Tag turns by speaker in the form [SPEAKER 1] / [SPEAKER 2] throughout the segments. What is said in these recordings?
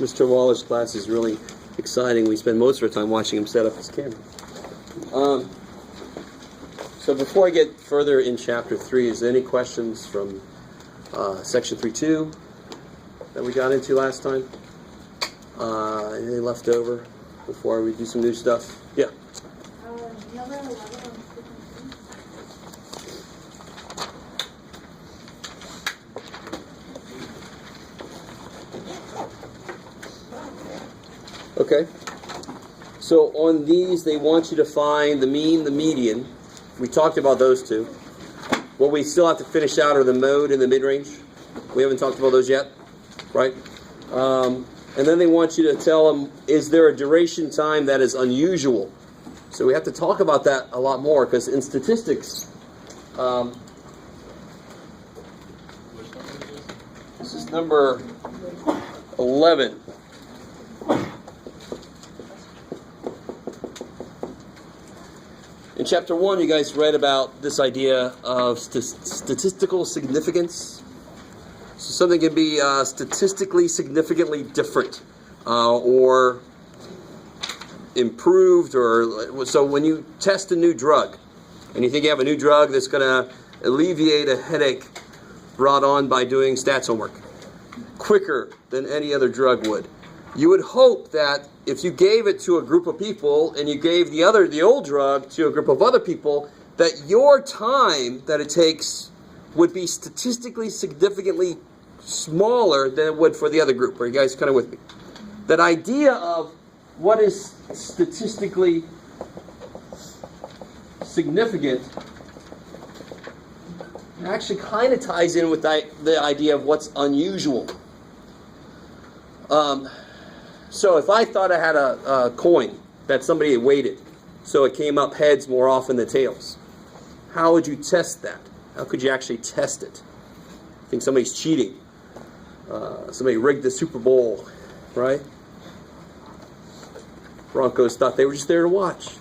[SPEAKER 1] Mr. Waller's class is really exciting. We spend most of our time watching him set up his camera. So before I get further in Chapter 3, is there any questions from Section 3.2 that we got into last time? Anything left over before we do some new stuff? Yeah. Okay. So on these, they want you to find the mean, the median. We talked about those two. What we still have to finish out are the mode and the mid-range. We haven't talked about those yet, right? And then they want you to tell them, is there a duration time that is unusual? So we have to talk about that a lot more, because in statistics, this is number 11. In Chapter 1, you guys read about this idea of statistical significance. So something can be statistically significantly different or improved. So when you test a new drug, and you think you have a new drug that's going to alleviate a headache brought on by doing stats homework quicker than any other drug would, you would hope that if you gave it to a group of people and you gave the old drug to a group of other people, that your time that it takes would be statistically significantly smaller than it would for the other group. Are you guys kind of with me? That idea of what is statistically significant actually kind of ties in with the idea of what's unusual. So if I thought I had a coin that somebody had weighted, so it came up heads more often than tails, how would you test that? How could you actually test it? I think somebody's cheating. Somebody rigged the Super Bowl, right? Broncos thought they were just there to watch.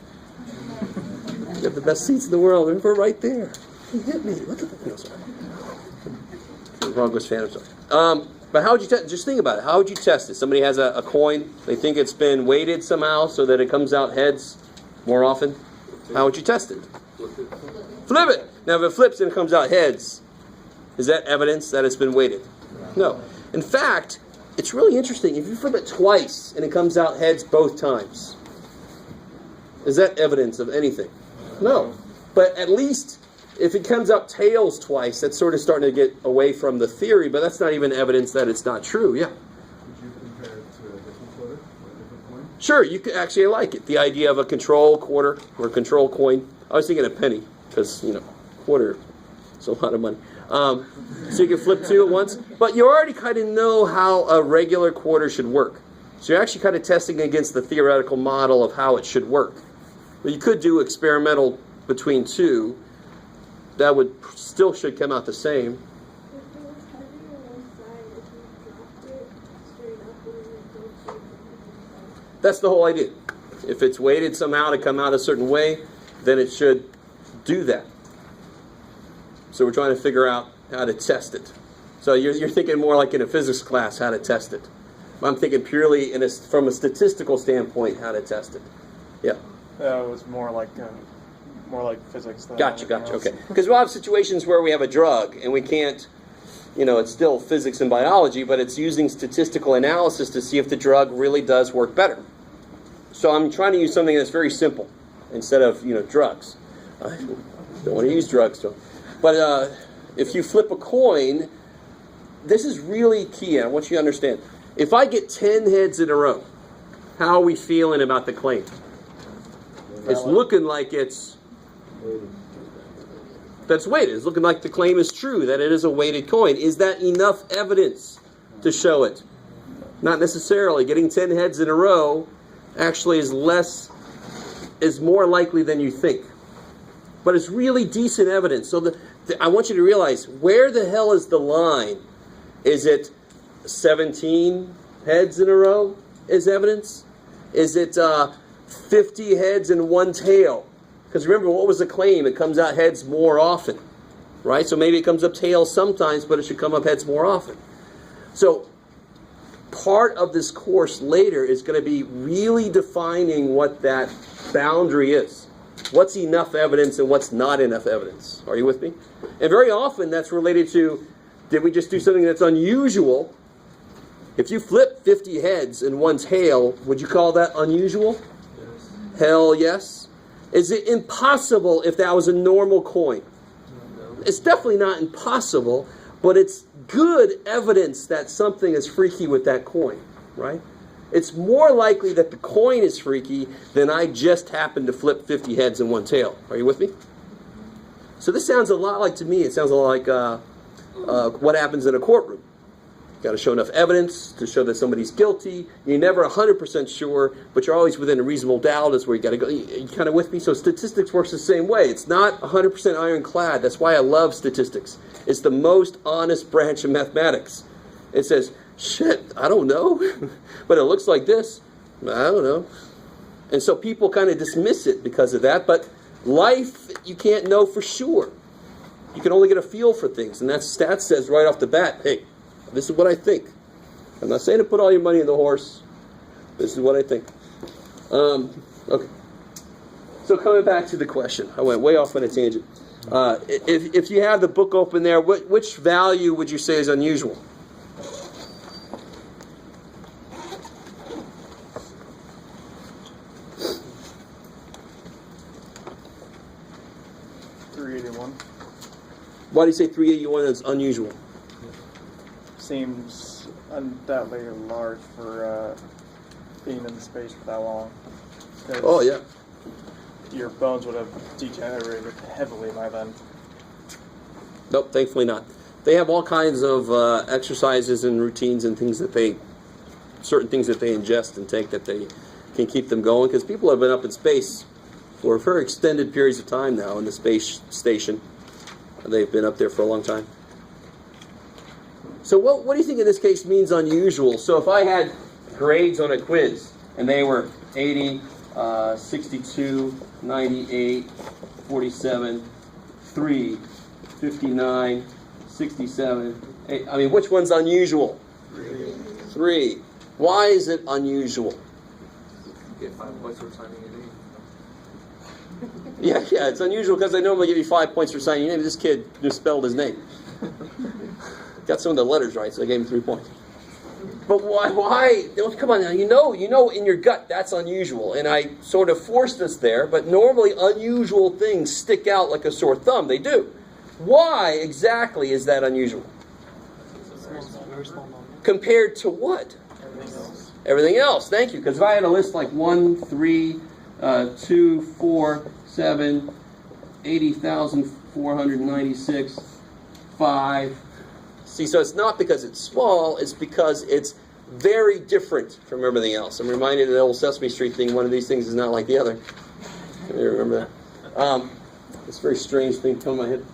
[SPEAKER 1] You have the best seats in the world. They're right there. He hit me. Look at that. No, sorry. Broncos fan, I'm sorry. But how would you test? Just think about it. How would you test it? Somebody has a coin. They think it's been weighted somehow so that it comes out heads more often. How would you test it? Flip it. Now, if it flips and it comes out heads, is that evidence that it's been weighted? No. In fact, it's really interesting. If you flip it twice and it comes out heads both times, is that evidence of anything? No. But at least if it comes out tails twice, that's sort of starting to get away from the theory, but that's not even evidence that it's not true. Yeah?
[SPEAKER 2] Would you compare it to a different quarter or a different coin?
[SPEAKER 1] Sure, you could actually like it. The idea of a control quarter or a control coin. I was thinking a penny, because, quarter is a lot of money. So you can flip two at once. But you already kind of know how a regular quarter should work. So you're actually kind of testing against the theoretical model of how it should work. But you could do experimental between two. That would still should come out the same. That's the whole idea. If it's weighted somehow to come out a certain way, then it should do that. So we're trying to figure out how to test it. So you're thinking more like in a physics class how to test it. I'm thinking purely from a statistical standpoint how to test it. Yeah.
[SPEAKER 3] It was more like physics.
[SPEAKER 1] Gotcha. Okay. Because we'll have situations where we have a drug and we can't, it's still physics and biology, but it's using statistical analysis to see if the drug really does work better. So I'm trying to use something that's very simple instead of, drugs. I don't want to use drugs, though. But if you flip a coin, this is really key. I want you to understand. If I get 10 heads in a row, how are we feeling about the claim? It's looking like that's weighted. It's looking like the claim is true, that it is a weighted coin. Is that enough evidence to show it? Not necessarily. Getting 10 heads in a row actually is more likely than you think. But it's really decent evidence. So I want you to realize, where the hell is the line? Is it 17 heads in a row is evidence? Is it 50 heads and one tail? Because remember, what was the claim? It comes out heads more often, right? So maybe it comes up tails sometimes, but it should come up heads more often. So part of this course later is going to be really defining what that boundary is. What's enough evidence and what's not enough evidence. Are you with me? And very often that's related to, did we just do something that's unusual? If you flip 50 heads in one tail, would you call that unusual?
[SPEAKER 2] Yes.
[SPEAKER 1] Hell yes. Is it impossible if that was a normal coin?
[SPEAKER 2] No.
[SPEAKER 1] It's definitely not impossible, but it's good evidence that something is freaky with that coin, right? It's more likely that the coin is freaky than I just happened to flip 50 heads in one tail. Are you with me? So this sounds a lot like, to me, it sounds a lot like what happens in a courtroom. You've got to show enough evidence to show that somebody's guilty. You're never 100% sure, but you're always within a reasonable doubt. Is where you got to go. You kind of with me? So statistics works the same way. It's not 100% ironclad. That's why I love statistics. It's the most honest branch of mathematics. It says, shit, I don't know, but it looks like this. I don't know. And so people kind of dismiss it because of that, but life, you can't know for sure. You can only get a feel for things, and that stat says right off the bat, hey, this is what I think. I'm not saying to put all your money in the horse. This is what I think. Okay. So coming back to the question, I went way off on a tangent. If you have the book open there, which value would you say is unusual? Why do you say 381 is unusual?
[SPEAKER 3] Seems undoubtedly large for being in space for that long.
[SPEAKER 1] Oh, yeah.
[SPEAKER 3] Your bones would have degenerated heavily by then.
[SPEAKER 1] Nope, thankfully not. They have all kinds of exercises and routines and things that certain things that they ingest and take that they can keep them going, because people have been up in space for very extended periods of time now in the space station. They've been up there for a long time. So what do you think in this case means unusual? So if I had grades on a quiz, and they were 80, 62, 98, 47, 3, 59, 67, 8, I mean, which one's unusual? 3. Why is it unusual?
[SPEAKER 2] Get 5 points for signing your name.
[SPEAKER 1] Yeah, it's unusual because they normally give you 5 points for signing your name. This kid misspelled his name. Got some of the letters right, so I gave him 3 points. But why? Come on now, you know in your gut that's unusual. And I sort of forced us there, but normally unusual things stick out like a sore thumb. They do. Why exactly is that unusual?
[SPEAKER 3] Very small number.
[SPEAKER 1] Compared to what?
[SPEAKER 3] Everything else.
[SPEAKER 1] Everything else. Thank you. Because if I had a list like 1, 3, 2, 4, 7, 80,496, 5. See, so it's not because it's small, it's because it's very different from everything else. I'm reminded of the old Sesame Street thing, one of these things is not like the other. You remember that? It's a very strange thing to come to my head.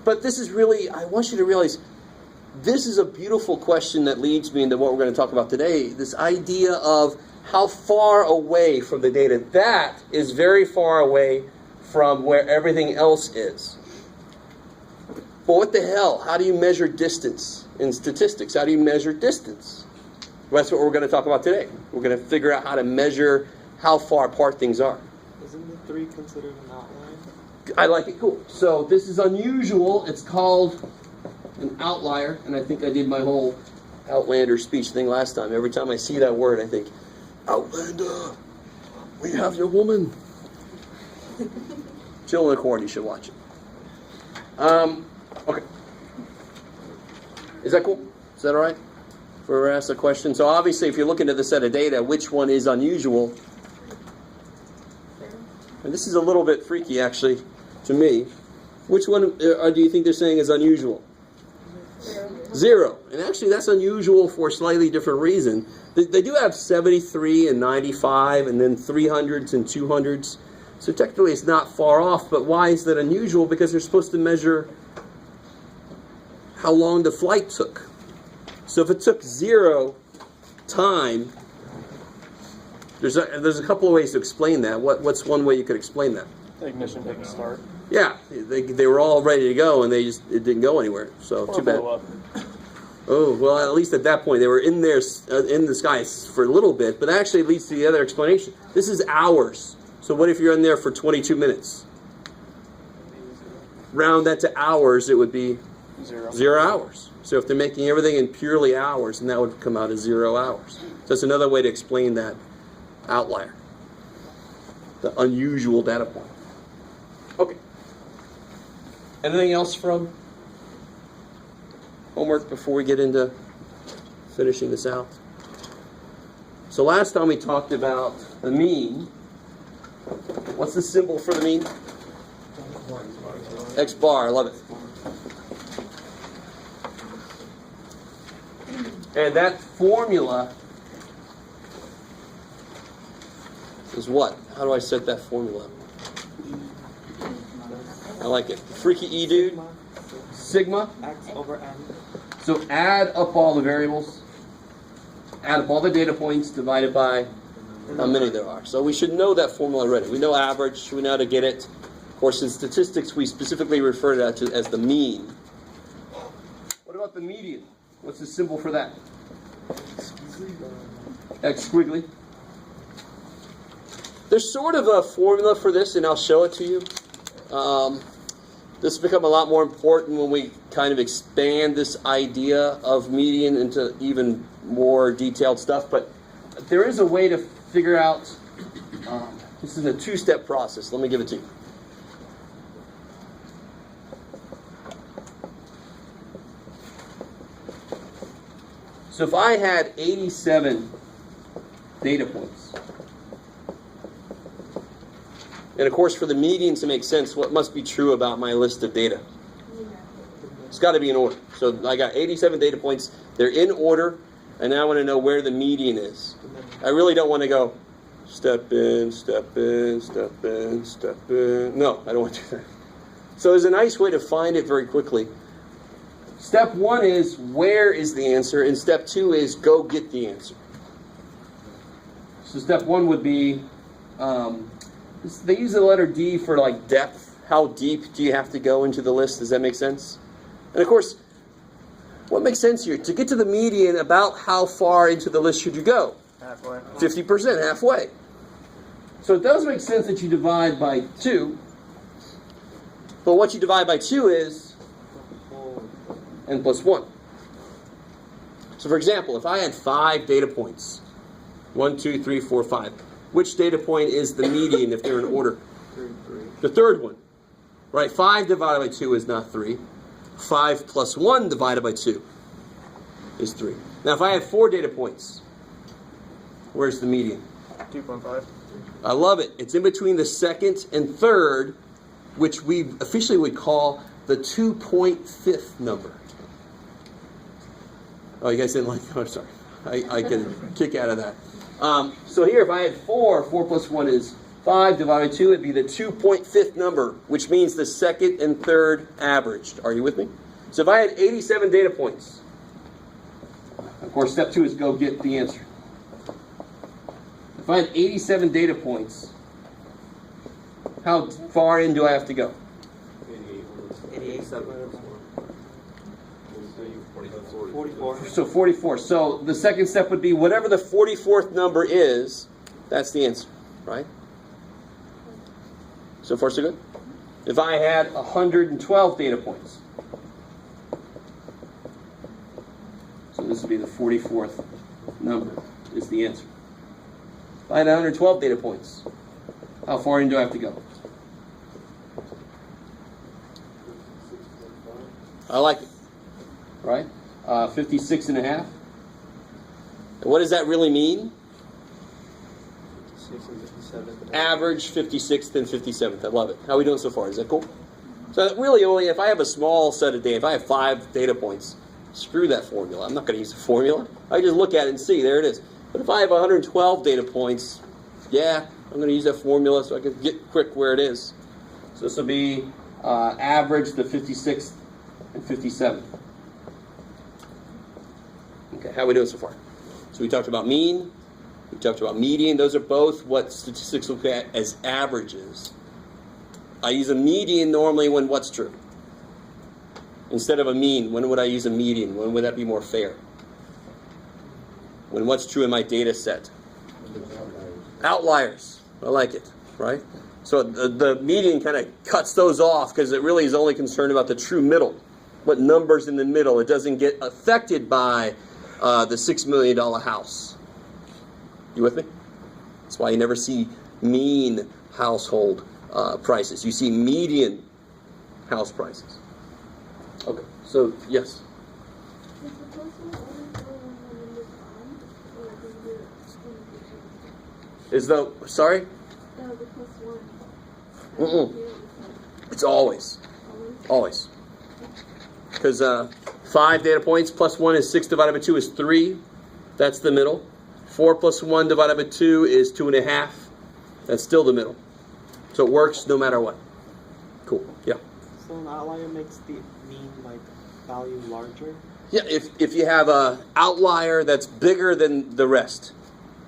[SPEAKER 1] But this is really, I want you to realize, this is a beautiful question that leads me into what we're going to talk about today. This idea of how far away from the data. That is very far away from where everything else is. But what the hell? How do you measure distance in statistics? How do you measure distance? Well, that's what we're going to talk about today. We're going to figure out how to measure how far apart things are.
[SPEAKER 3] Isn't the 3 considered an outline?
[SPEAKER 1] I like it. Cool. So this is unusual. It's called an outlier, and I think I did my whole Outlander speech thing last time. Every time I see that word, I think, Outlander, we have your woman. Jill in the corner, you should watch it. Okay. Is that cool? Is that all right? For us ask a question. So obviously, if you're looking at the set of data, which one is unusual? And this is a little bit freaky, actually, to me. Which one do you think they're saying is unusual? 0. And actually, that's unusual for a slightly different reason. They do have 73 and 95, and then 300s and 200s. So technically, it's not far off. But why is that unusual? Because they're supposed to measure how long the flight took. So if it took 0 time, there's a couple of ways to explain that. What's one way you could explain that?
[SPEAKER 3] The ignition didn't start.
[SPEAKER 1] Yeah, they were all ready to go, and it didn't go anywhere. So
[SPEAKER 3] Or
[SPEAKER 1] too bad.
[SPEAKER 3] blew up.
[SPEAKER 1] Oh, well, at least at that point, they were in there, in the skies for a little bit, but that actually leads to the other explanation. This is hours. So what if you're in there for 22 minutes? Round that to hours, it would be 0 hours. So if they're making everything in purely hours, then that would come out as 0 hours. So that's another way to explain that outlier, the unusual data point. Okay. Anything else from homework before we get into finishing this out? So last time we talked about the mean. What's the symbol for the mean? X bar, I love it. And that formula is what? How do I set that formula? I like it. Freaky E dude. Sigma.
[SPEAKER 3] X over N.
[SPEAKER 1] So add up all the variables. Add up all the data points divided by how many there are. So we should know that formula already. We know average. We know how to get it. Of course, in statistics, we specifically refer to that as the mean. What about the median? What's the symbol for that? X squiggly. There's sort of a formula for this, and I'll show it to you. This will become a lot more important when we kind of expand this idea of median into even more detailed stuff. But there is a way to figure out, this is a two-step process. Let me give it to you. So if I had 87 data points, and of course for the median to make sense, what must be true about my list of data? It's got to be in order. So I got 87 data points. They're in order, and now I want to know where the median is. I really don't want to go step in, step in, step in, step in. No, I don't want to do that. So there's a nice way to find it very quickly. Step 1 is where is the answer, and step 2 is go get the answer. So step 1 would be, they use the letter D for like depth. How deep do you have to go into the list? Does that make sense? And of course, what makes sense here? To get to the median, about how far into the list should you go?
[SPEAKER 3] Halfway.
[SPEAKER 1] 50%, halfway. So it does make sense that you divide by 2. But what you divide by 2 is n plus 1. So for example, if I had 5 data points, 1, 2, 3, 4, 5, which data point is the median if they're in order? The third one. Right? 5 divided by 2 is not 3. 5 plus 1 divided by 2 is 3. Now if I have 4 data points, where's the median?
[SPEAKER 3] 2.5.
[SPEAKER 1] I love it. It's in between the second and third, which we officially would call the 2.5 number. Oh, you guys didn't like that? Oh, sorry. I get a kick out of that. So here, if I had 4 plus 1 is 5 divided by 2, it'd be the 2.5 number, which means the second and third averaged. Are you with me? So if I had 87 data points, of course, step 2 is go get the answer. If I had 87 data points, how far in do I have to go?
[SPEAKER 3] 88. 44.
[SPEAKER 1] So 44. So the second step would be whatever the 44th number is, that's the answer, right? So far, so good? If I had 112 data points, so this would be the 44th number is the answer. If I had 112 data points, how far in do I have to go? I like it, right? 56 and a half. And what does that really mean?
[SPEAKER 3] 56 and 57.
[SPEAKER 1] Average 56th and 57th. I love it. How are we doing so far? Is that cool? So really only if I have a small set of data, if I have 5 data points, screw that formula. I'm not going to use the formula. I just look at it and see, there it is. But if I have 112 data points, yeah, I'm going to use that formula so I can get quick where it is. So this will be average the 56th and 57th. Okay, how are we doing so far? So we talked about mean, we talked about median. Those are both what statistics look at as averages. I use a median normally when what's true? Instead of a mean, when would I use a median? When would that be more fair? When what's true in my data set? Outliers. I like it, right? So the median kind of cuts those off because it really is only concerned about the true middle. What numbers in the middle. It doesn't get affected by the $6 million house. You with me? That's why you never see mean household prices. You see median house prices. Okay, so yes. Is the, sorry? It's always. Always. Because 5 data points plus 1 is 6 divided by 2 is 3. That's the middle. 4 plus 1 divided by 2 is 2.5. That's still the middle. So it works no matter what. Cool. Yeah.
[SPEAKER 4] So an outlier makes the mean value larger?
[SPEAKER 1] Yeah, if you have an outlier that's bigger than the rest,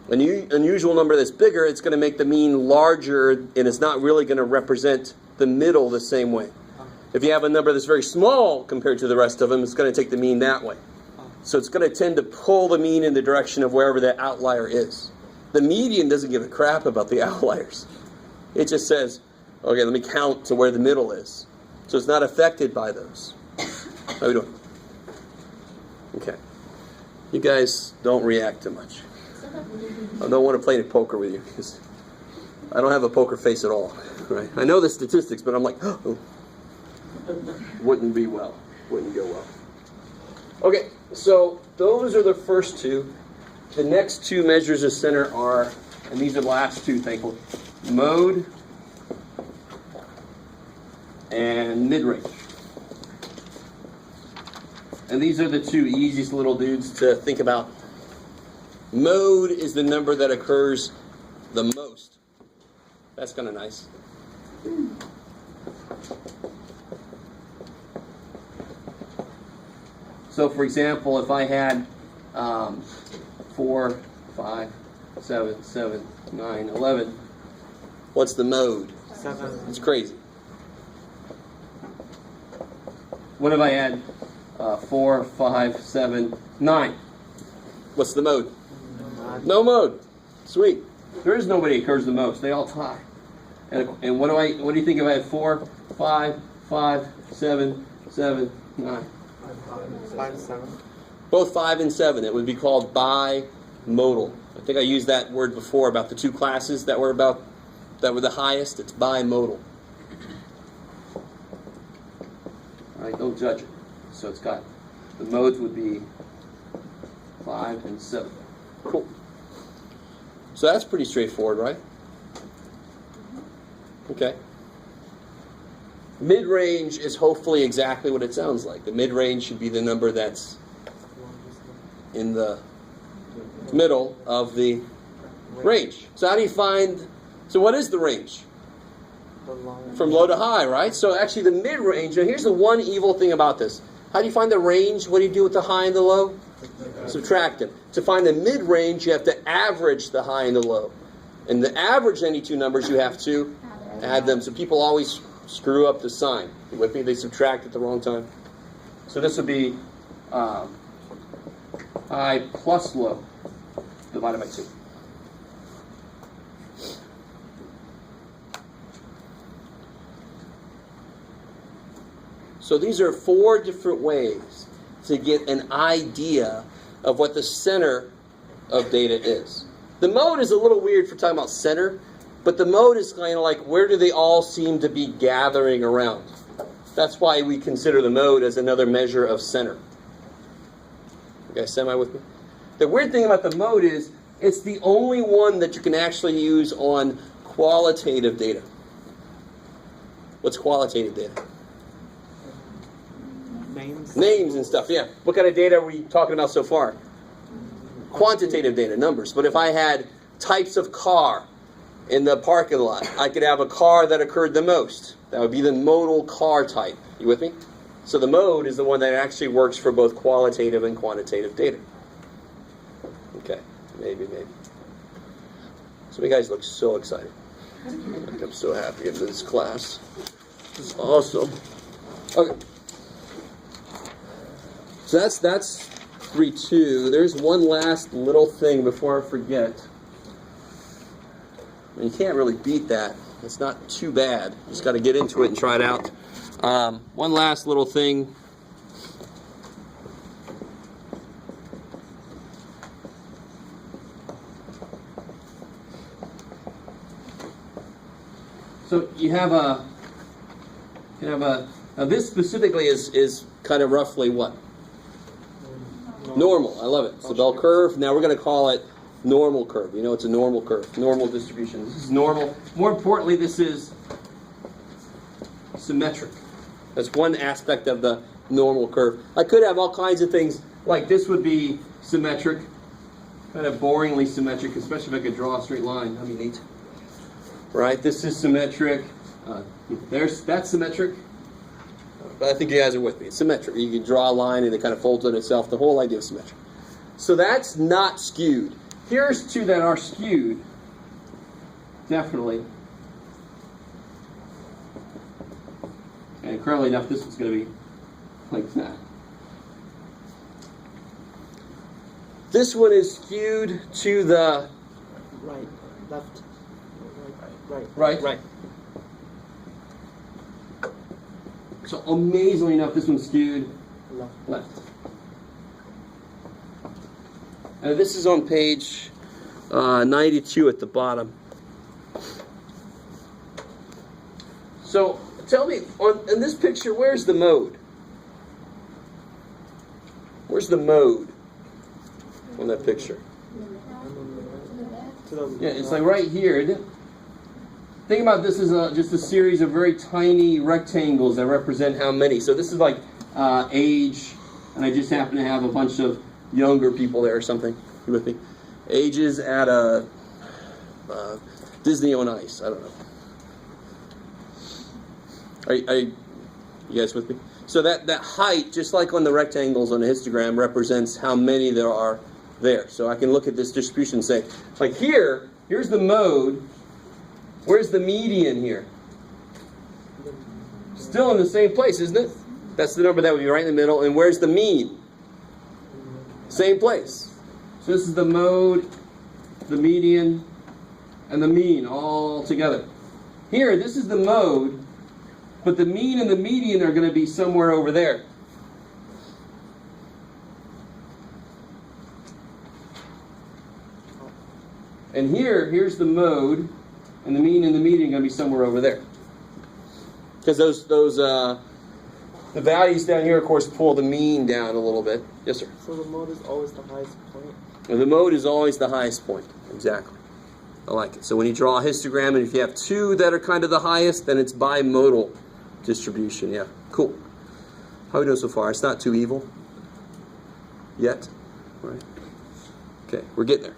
[SPEAKER 1] an unusual number that's bigger, it's going to make the mean larger, and it's not really going to represent the middle the same way. If you have a number that's very small compared to the rest of them, it's going to take the mean that way. So it's going to tend to pull the mean in the direction of wherever that outlier is. The median doesn't give a crap about the outliers. It just says, okay, let me count to where the middle is. So it's not affected by those. How are we doing? Okay. You guys don't react too much. I don't want to play any poker with you because I don't have a poker face at all. Right? I know the statistics, but I'm like, oh, wouldn't be well. Wouldn't go well. Okay, so those are the first two. The next two measures of center are, and these are the last two, thankfully, mode and mid-range. And these are the two easiest little dudes to think about. Mode is the number that occurs the most. That's kind of nice. So, for example, if I had 4, 5, 7, 7, 9, 11, what's the mode?
[SPEAKER 4] 7.
[SPEAKER 1] It's crazy. What if I had 4, 5, 7, 9? What's the mode? No mode. Sweet. There is nobody that occurs the most. They all tie. And what do you think if I had 4, 5, 5, 7, 7, 9?
[SPEAKER 4] 5, 7.
[SPEAKER 1] Both 5 and 7. It would be called bimodal. I think I used that word before about the two classes that were the highest. It's bimodal. All right, don't judge it. So it's got, the modes would be 5 and 7. Cool. So that's pretty straightforward, right? Okay. Mid-range is hopefully exactly what it sounds like. The mid-range should be the number that's in the middle of the range. So how do you find, so what is the range? From low to high, right? So actually the mid-range, now here's the one evil thing about this. How do you find the range? What do you do with the high and the low? Subtract them. To find the mid-range, you have to average the high and the low. And to average any two numbers, you have to add them. So people always screw up the sign. You with me? They subtract at the wrong time. So this would be high plus low divided by 2. So these are 4 different ways to get an idea of what the center of data is. The mode is a little weird for talking about center, but the mode is kind of like where do they all seem to be gathering around. That's why we consider the mode as another measure of center. You guys semi with me? The weird thing about the mode is it's the only one that you can actually use on qualitative data. What's qualitative data? Names and stuff, yeah. What kind of data are we talking about so far? Quantitative data, numbers. But if I had types of car in the parking lot, I could have a car that occurred the most. That would be the modal car type. You with me? So the mode is the one that actually works for both qualitative and quantitative data. Okay, maybe. Some of you guys look so excited. I'm so happy into this class. This is awesome. Okay. So that's 3-2. There's one last little thing before I forget. And you can't really beat that. It's not too bad. Just got to get into it and try it out. One last little thing. So you have a now this specifically is kind of roughly what? Normal. I love it. It's the bell curve. Now we're going to call it normal curve. You know, it's a normal curve, normal distribution. This is normal. More importantly, this is symmetric. That's one aspect of the normal curve. I could have all kinds of things, like this would be symmetric, kind of boringly symmetric, especially if I could draw a straight line. That'd be neat. Right? This is symmetric. That's symmetric. But I think you guys are with me. It's symmetric. You can draw a line and it kind of folds on itself. The whole idea of symmetry. So that's not skewed. Here's two that are skewed. Definitely. And incredibly enough, this one's going to be like that. This one is skewed to the
[SPEAKER 4] Right, left, right,
[SPEAKER 1] right.
[SPEAKER 4] right.
[SPEAKER 1] So amazingly enough, this one's skewed left. And this is on page 92 at the bottom. So tell me, in this picture, where's the mode? Where's the mode on that picture? Yeah, it's like right here, isn't it? Think about this as just a series of very tiny rectangles that represent how many. So this is like age, and I just happen to have a bunch of younger people there or something. You with me? Ages at a Disney on Ice. I don't know. Are you guys with me? So that height, just like on the rectangles on the histogram, represents how many there are there. So I can look at this distribution and say, like here's the mode. Where's the median here? Still in the same place, isn't it? That's the number that would be right in the middle. And where's the mean? Same place. So this is the mode, the median, and the mean all together. Here, this is the mode, but the mean and the median are going to be somewhere over there. And here's the mode, and the mean and the median are going to be somewhere over there. Because the values down here, of course, pull the mean down a little bit. Yes, sir?
[SPEAKER 4] So the mode is always the highest point?
[SPEAKER 1] And the mode is always the highest point. Exactly. I like it. So when you draw a histogram, and if you have two that are kind of the highest, then it's bimodal distribution. Yeah, cool. How are we doing so far? It's not too evil yet. Right. Okay, we're getting there.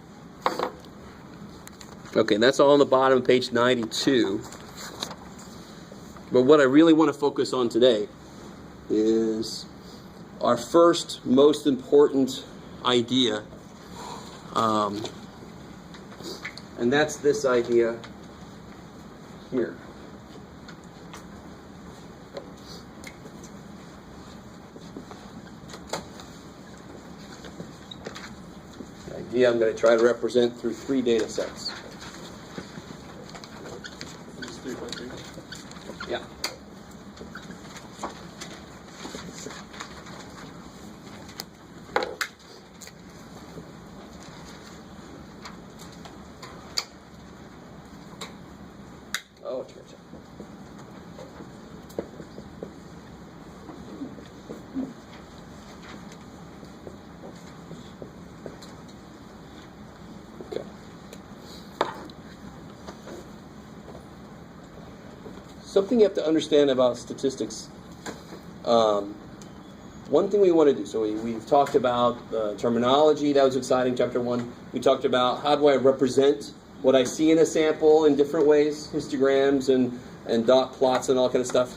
[SPEAKER 1] Okay, that's all on the bottom of page 92. But what I really want to focus on today is our first most important idea. And that's this idea here. The idea I'm going to try to represent through 3 data sets. Yeah. Oh, it's right. Okay. Something you have to understand about statistics. One thing we want to do, so we've talked about the terminology, that was exciting, chapter 1. We talked about how do I represent what I see in a sample in different ways, histograms and dot plots and all kind of stuff.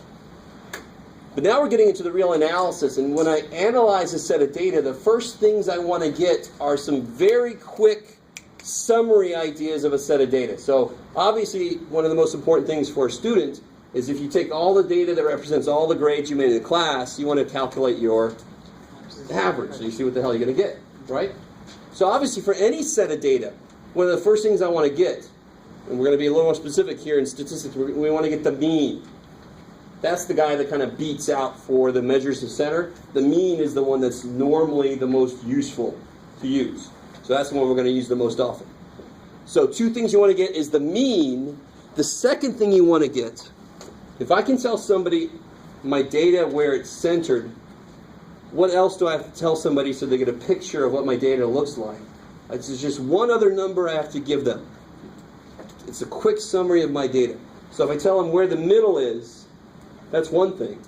[SPEAKER 1] But now we're getting into the real analysis, and when I analyze a set of data, the first things I want to get are some very quick summary ideas of a set of data. So obviously, one of the most important things for a student is if you take all the data that represents all the grades you made in the class, you want to calculate your Average. So you see what the hell you're going to get, right? So obviously for any set of data, one of the first things I want to get, and we're going to be a little more specific here in statistics, we want to get the mean. That's the guy that kind of beats out for the measures of center. The mean is the one that's normally the most useful to use. So that's the one we're going to use the most often. So two things you want to get is the mean. The second thing you want to get, if I can tell somebody my data where it's centered, what else do I have to tell somebody so they get a picture of what my data looks like? It's just one other number I have to give them. It's a quick summary of my data. So if I tell them where the middle is, that's one thing.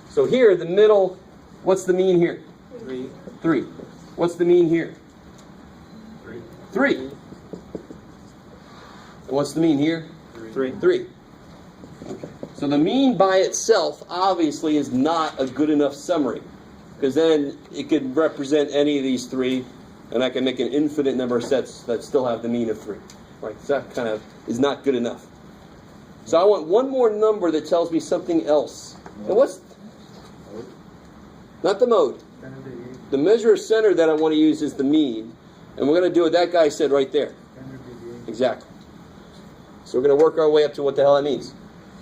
[SPEAKER 1] So here, the middle, what's the mean here?
[SPEAKER 4] 3.
[SPEAKER 1] 3. What's the mean here? 3. And what's the mean here?
[SPEAKER 4] 3.
[SPEAKER 1] 3. Okay. So the mean by itself obviously is not a good enough summary, because then it could represent any of these 3, and I can make an infinite number of sets that still have the mean of 3. Right? So that kind of is not good enough. So I want one more number that tells me something else. And what's... Not the mode. The measure of center that I want to use is the mean. And we're going to do what that guy said right there. Exactly. So we're going to work our way up to what the hell that means.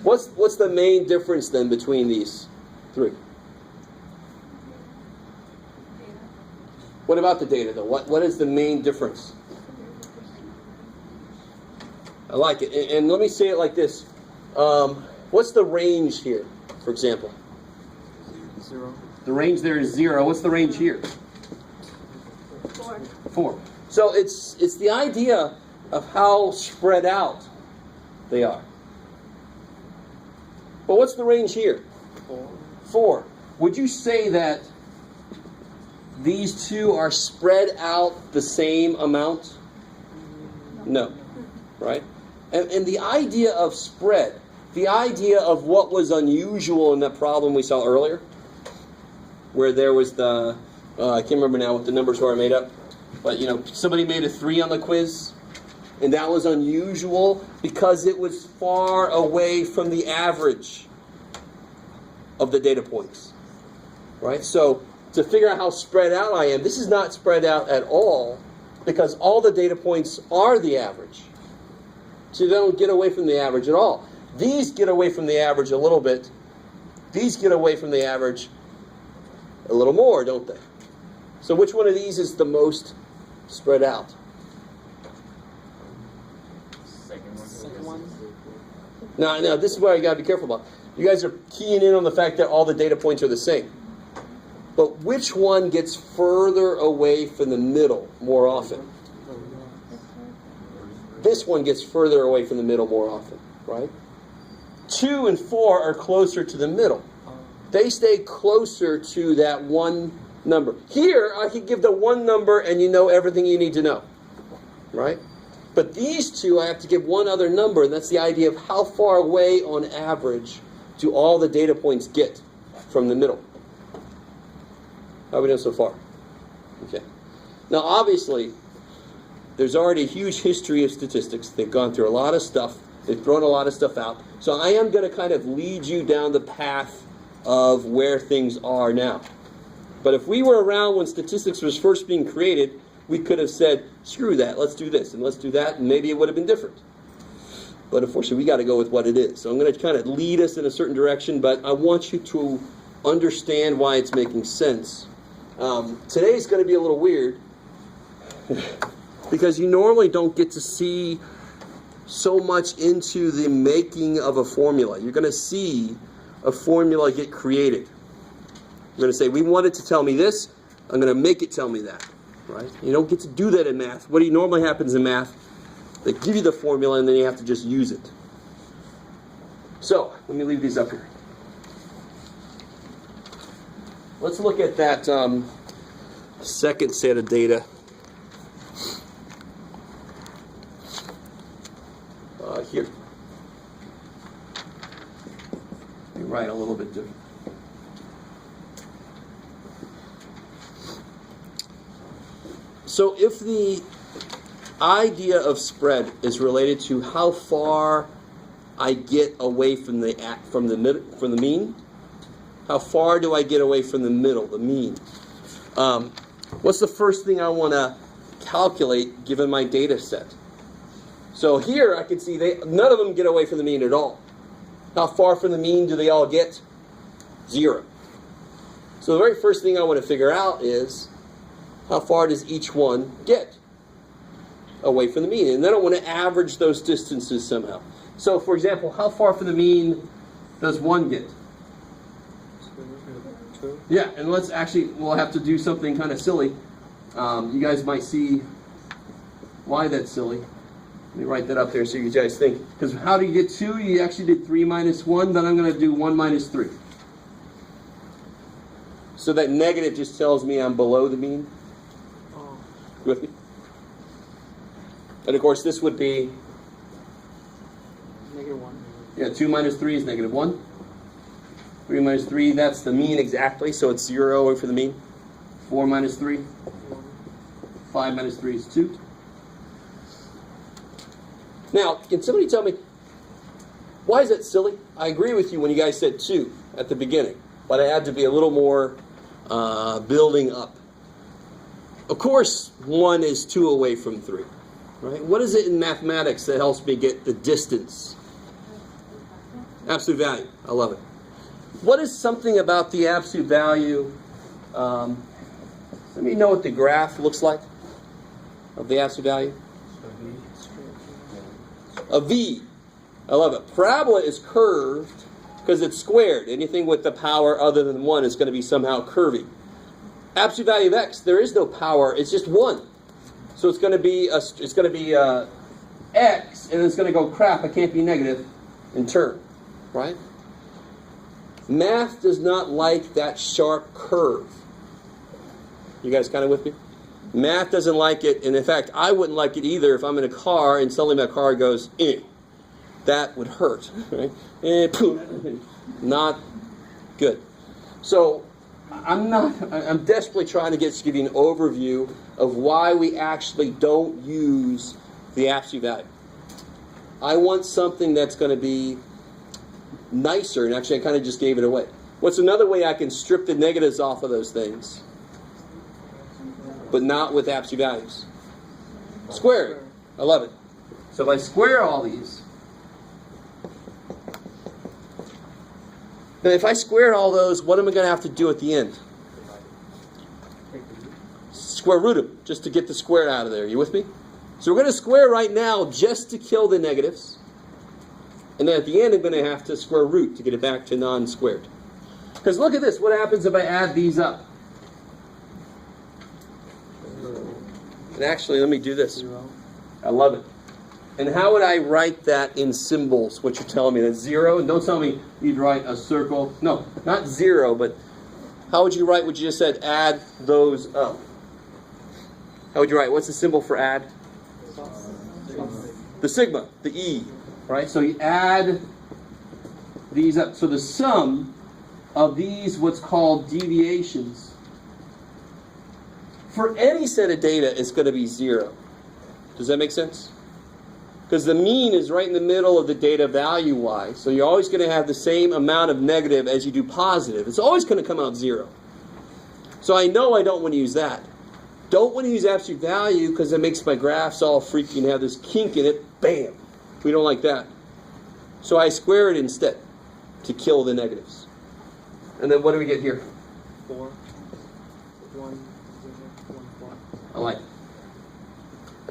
[SPEAKER 1] What's the main difference then between these 3? What about the data though? What is the main difference? I like it. And let me say it like this. What's the range here, for example?
[SPEAKER 3] 0.
[SPEAKER 1] The range there is 0. What's the range here?
[SPEAKER 5] 4.
[SPEAKER 1] 4. So it's the idea of how spread out they are. But what's the range here?
[SPEAKER 3] 4.
[SPEAKER 1] 4. Would you say that these two are spread out the same amount? No. Right? And the idea of spread, the idea of what was unusual in that problem we saw earlier, where there was the, I can't remember now what the numbers were I made up, but somebody made a 3 on the quiz, and that was unusual because it was far away from the average of the data points. Right? So to figure out how spread out I am, this is not spread out at all because all the data points are the average. So they don't get away from the average at all. These get away from the average a little bit. These get away from the average a little more, don't they? So which one of these is the most spread out?
[SPEAKER 4] Second one.
[SPEAKER 1] Now, this is where you got to be careful about. You guys are keying in on the fact that all the data points are the same. But which one gets further away from the middle more often? This one gets further away from the middle more often, right? 2 and 4 are closer to the middle. They stay closer to that one number. Here, I could give the one number and you know everything you need to know, right? But these two, I have to give one other number, and that's the idea of how far away on average do all the data points get from the middle. How are we doing so far? Okay. Now, obviously, there's already a huge history of statistics. They've gone through a lot of stuff. They've thrown a lot of stuff out. So I am going to kind of lead you down the path of where things are now. But if we were around when statistics was first being created, we could have said, screw that, let's do this, and let's do that, and maybe it would have been different. But unfortunately, we got to go with what it is. So I'm going to kind of lead us in a certain direction, but I want you to understand why it's making sense. Today's going to be a little weird, because you normally don't get to see so much into the making of a formula. You're going to see a formula get created. You're going to say, we want it to tell me this, I'm going to make it tell me that. Right? You don't get to do that in math. What normally happens in math, they give you the formula and then you have to just use it. So, let me leave these up here. Let's look at that second set of data. Here. Let me write a little bit different. So if the idea of spread is related to how far I get away from the mean, How far do I get away from the middle, the mean? What's the first thing I want to calculate given my data set? So here I can see none of them get away from the mean at all. How far from the mean do they all get? 0. So the very first thing I want to figure out is how far does each one get away from the mean? And then I want to average those distances somehow. So for example, how far from the mean does 1 get?
[SPEAKER 4] 2.
[SPEAKER 1] Yeah, and we'll have to do something kind of silly. You guys might see why that's silly. Let me write that up there so you guys think. Because how do you get 2? You actually did 3 minus 1, then I'm going to do 1 minus 3. So that negative just tells me I'm below the mean.
[SPEAKER 4] Oh.
[SPEAKER 1] You with me? And of course this would be,
[SPEAKER 4] -1.
[SPEAKER 1] yeah, 2 minus 3 is -1. 3 minus 3, that's the mean exactly, so it's 0 away from the mean. 4 minus 3, 5 minus 3 is 2. Now, can somebody tell me, why is that silly? I agree with you when you guys said 2 at the beginning, but I had to be a little more building up. Of course, 1 is 2 away from 3, right? What is it in mathematics that helps me get the distance? Absolute value. I love it. What is something about the absolute value? Let me know what the graph looks like of the absolute value. A V. I love it. Parabola is curved because it's squared. Anything with the power other than 1 is going to be somehow curvy. Absolute value of x, there is no power. It's just 1. So it's going to be x, and it's going to go, crap, I can't be negative in turn, right? Math does not like that sharp curve. You guys kind of with me? Math doesn't like it, and in fact, I wouldn't like it either if I'm in a car and suddenly my car goes, eh. That would hurt, right? Poof. Not good. So I'm desperately trying to give you an overview of why we actually don't use the absolute value. I want something that's going to be nicer, and actually I kind of just gave it away. What's another way I can strip the negatives off of those things, but not with absolute values? Square it. I love it. So if I square all these, then if I square all those, what am I going to have to do at the end? Square root them, just to get the square out of there. You with me? So we're going to square right now just to kill the negatives. And then at the end, I'm going to have to square root to get it back to non-squared. Because look at this. What happens if I add these up? And actually, let me do this.
[SPEAKER 4] 0.
[SPEAKER 1] I love it. And how would I write that in symbols, what you're telling me? That's 0? And don't tell me you'd write a circle. No, not 0, but how would you write what you just said? Add those up. How would you write? What's the symbol for add? The sigma, the E. Right? So you add these up. So the sum of these, what's called deviations, for any set of data is going to be 0. Does that make sense? Because the mean is right in the middle of the data value-wise. So you're always going to have the same amount of negative as you do positive. It's always going to come out 0. So I know I don't want to use that. Don't want to use absolute value because it makes my graphs all freaky and have this kink in it. Bam! We don't like that. So I square it instead to kill the negatives. And then what do we get here?
[SPEAKER 4] 4. 1, 0, 1, 4.
[SPEAKER 1] I like it.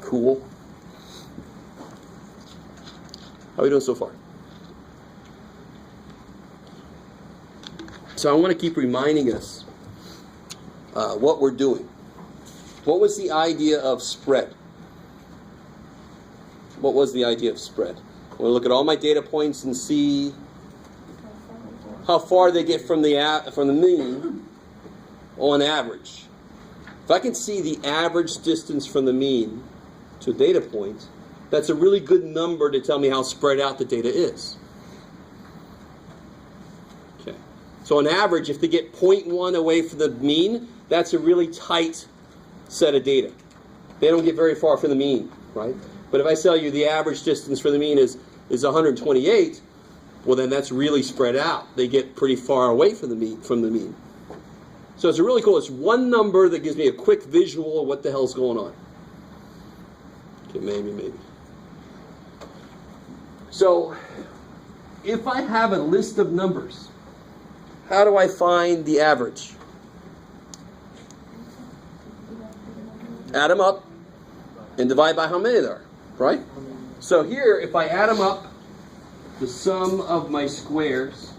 [SPEAKER 1] Cool. How are we doing so far? So I want to keep reminding us what we're doing. What was the idea of spread? What was the idea of spread? I want to look at all my data points and see how far they get from the mean on average. If I can see the average distance from the mean to a data point, that's a really good number to tell me how spread out the data is. Okay. So on average, if they get 0.1 away from the mean, that's a really tight set of data. They don't get very far from the mean, right? But if I tell you the average distance from the mean is 128, well then that's really spread out. They get pretty far away from the mean. So it's really cool. It's one number that gives me a quick visual of what the hell's going on. Okay, maybe. So if I have a list of numbers, how do I find the average? Add them up and divide by how many there are, right? So here, if I add them up, the sum of my squares,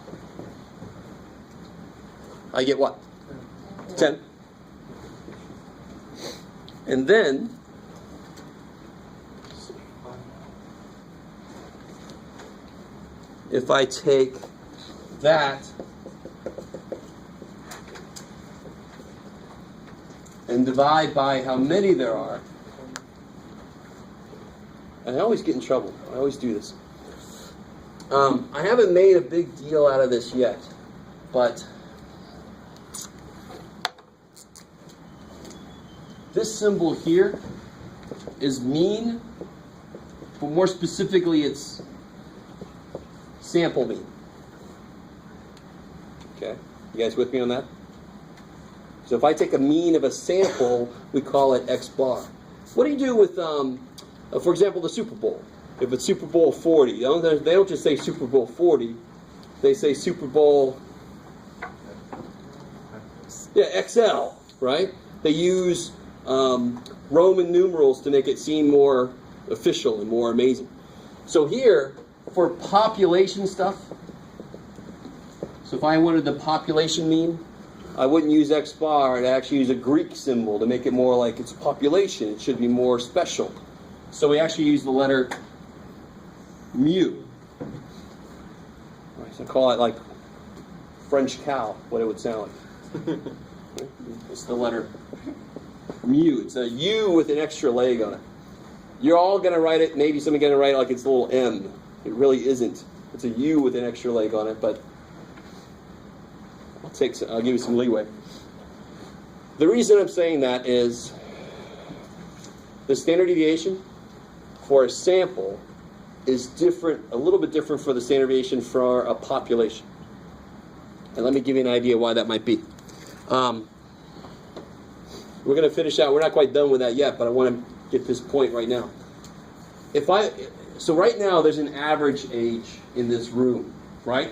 [SPEAKER 1] I get what? 10. And then, if I take that and divide by how many there are, and I always get in trouble. I always do this. I haven't made a big deal out of this yet, but this symbol here is mean, but more specifically it's sample mean. Okay, you guys with me on that? So if I take a mean of a sample, we call it X bar. What do you do with, for example, the Super Bowl? If it's Super Bowl 40, they don't just say Super Bowl 40, they say Super Bowl, XL, right? They use Roman numerals to make it seem more official and more amazing. So here, for population stuff, so if I wanted the population mean, I wouldn't use X bar, I'd actually use a Greek symbol to make it more like it's population. It should be more special. So we actually use the letter mu. So call it like French cow, what it would sound like. It's the letter mu. It's a U with an extra leg on it. You're all going to write it, maybe somebody's going to write it like it's a little M. It really isn't. It's a U with an extra leg on it, but I'll give you some leeway. The reason I'm saying that is the standard deviation for a sample is different, a little bit different for the standard deviation for a population. And let me give you an idea why that might be. We're going to finish out. We're not quite done with that yet, but I want to get this point right now. So right now there's an average age in this room, right?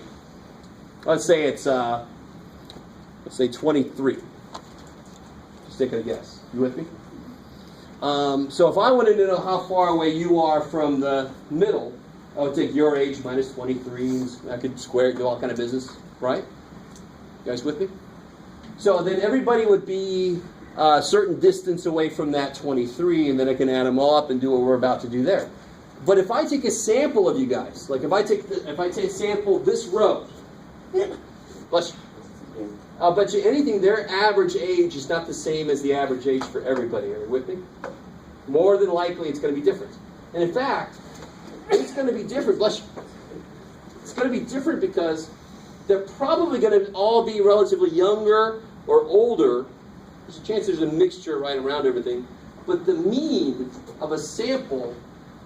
[SPEAKER 1] Let's say it's let's say 23. Just taking a guess. You with me? So if I wanted to know how far away you are from the middle, I would take your age minus 23. I could square it, do all kind of business, right? You guys with me? So then everybody would be a certain distance away from that 23, and then I can add them all up and do what we're about to do there. But if I take a sample of you guys, like if I take a sample this row, I'll bet you anything, their average age is not the same as the average age for everybody. Are you with me? More than likely, it's going to be different. And in fact, it's going to be different. Bless you. It's going to be different because they're probably going to all be relatively younger or older. There's a chance there's a mixture right around everything. But the mean of a sample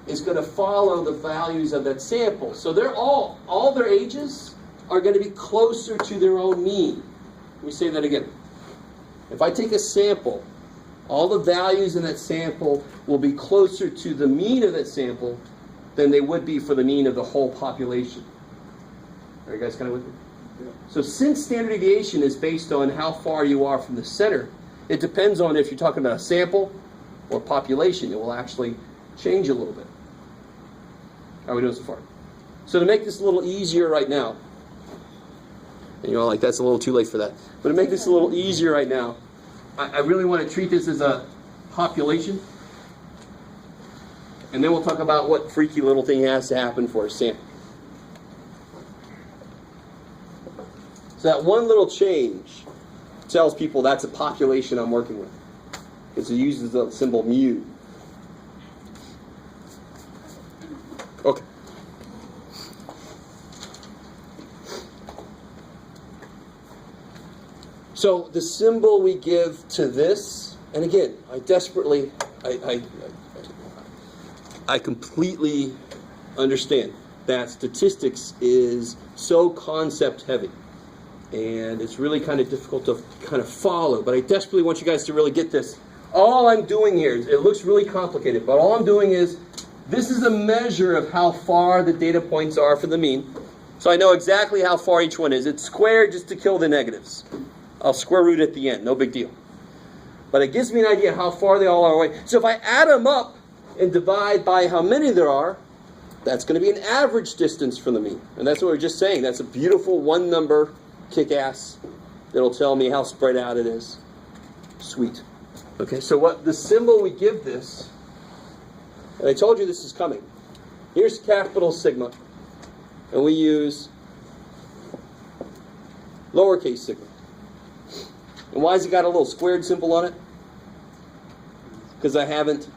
[SPEAKER 1] is going to follow the values of that sample. So they're all their ages are going to be closer to their own mean. Let me say that again. If I take a sample, all the values in that sample will be closer to the mean of that sample than they would be for the mean of the whole population. Are you guys kind of with me? Yeah. So since standard deviation is based on how far you are from the center, it depends on if you're talking about a sample or population. It will actually change a little bit. How are we doing so far? So to make this a little easier right now, and you're all like, that's a little too late for that. But to make this a little easier right now, I really want to treat this as a population. And then we'll talk about what freaky little thing has to happen for a sample. So that one little change tells people that's a population I'm working with. Because it uses the symbol mu. Okay. So the symbol we give to this, and again, I completely understand. that statistics is so concept heavy. And it's really kind of difficult to kind of follow. But I desperately want you guys to really get this. All I'm doing here, it looks really complicated, but all I'm doing is, this is a measure of how far the data points are from the mean. So I know exactly how far each one is. It's squared just to kill the negatives. I'll square root at the end, no big deal. But it gives me an idea how far they all are away. So if I add them up and divide by how many there are, that's going to be an average distance from the mean. And that's what we were just saying. That's a beautiful one number kick-ass that'll tell me how spread out it is. Sweet. Okay, so what the symbol we give this, and I told you this is coming. Here's capital sigma, and we use lowercase sigma. And why has it got a little squared symbol on it? Because I haven't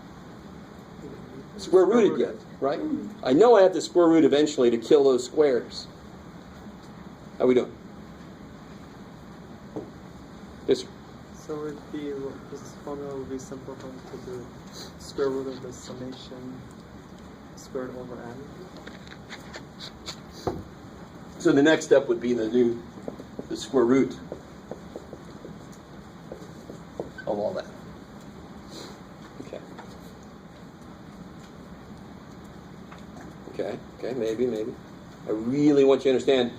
[SPEAKER 1] square rooted yet, right? I know I have to square root eventually to kill those squares. How we doing? Yes, sir.
[SPEAKER 4] So would be, this formula would be simplified to the square root of the summation squared over n.
[SPEAKER 1] So the next step would be the square root of all that. Okay, maybe. I really want you to understand,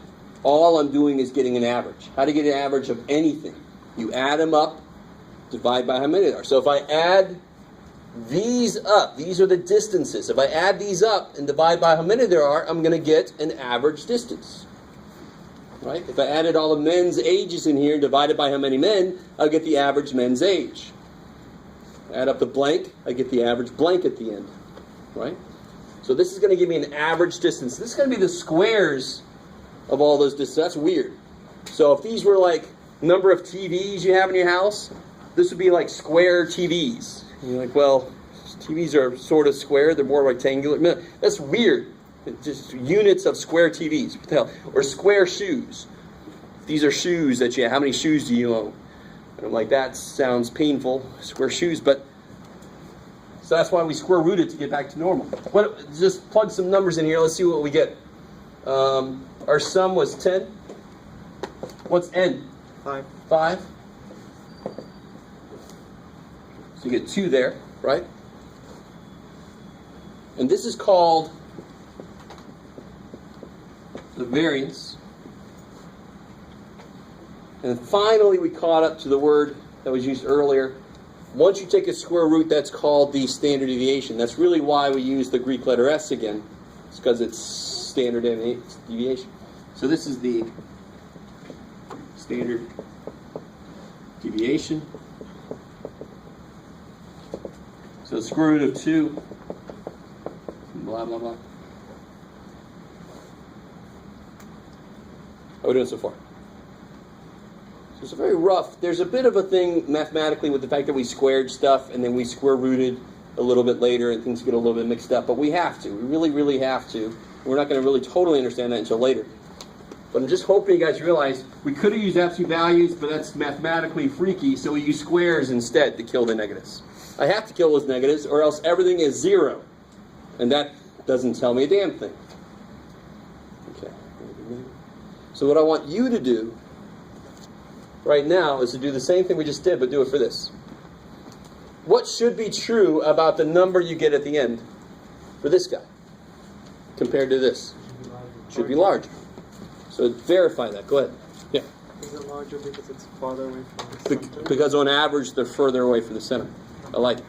[SPEAKER 1] all I'm doing is getting an average. How to get an average of anything? You add them up, divide by how many there are. So if I add these up, these are the distances. If I add these up and divide by how many there are, I'm going to get an average distance. Right? If I added all the men's ages in here and divided by how many men, I'll get the average men's age. Add up the blank, I get the average blank at the end. Right? So this is going to give me an average distance. This is going to be the squares of all those distances. That's weird. So if these were like number of TVs you have in your house, this would be like square TVs. And you're like, well, TVs are sort of square. They're more rectangular. No, that's weird. It's just units of square TVs. What the hell? Or square shoes. These are shoes that you have. How many shoes do you own? And I'm like, that sounds painful. Square shoes. But so that's why we square root it to get back to normal. Just plug some numbers in here. Let's see what we get. Our sum was 10. What's n?
[SPEAKER 4] 5.
[SPEAKER 1] 5. So you get 2 there, right? And this is called the variance. And finally we caught up to the word that was used earlier. Once you take a square root, that's called the standard deviation. That's really why we use the Greek letter S again. It's because it's standard deviation. So this is the standard deviation. So square root of 2, blah, blah, blah. How are we doing so far? So it's very rough. There's a bit of a thing mathematically with the fact that we squared stuff and then we square rooted a little bit later and things get a little bit mixed up. But we have to. We really, really have to. We're not going to really totally understand that until later. But I'm just hoping you guys realize we could have used absolute values, but that's mathematically freaky, so we use squares instead to kill the negatives. I have to kill those negatives or else everything is 0. And that doesn't tell me a damn thing. Okay. So what I want you to do right now is to do the same thing we just did, but do it for this. What should be true about the number you get at the end for this guy compared to this? Should be larger. So verify that. Go ahead. Yeah.
[SPEAKER 4] Is it larger because it's farther away from the center?
[SPEAKER 1] Because on average, they're further away from the center. I like it.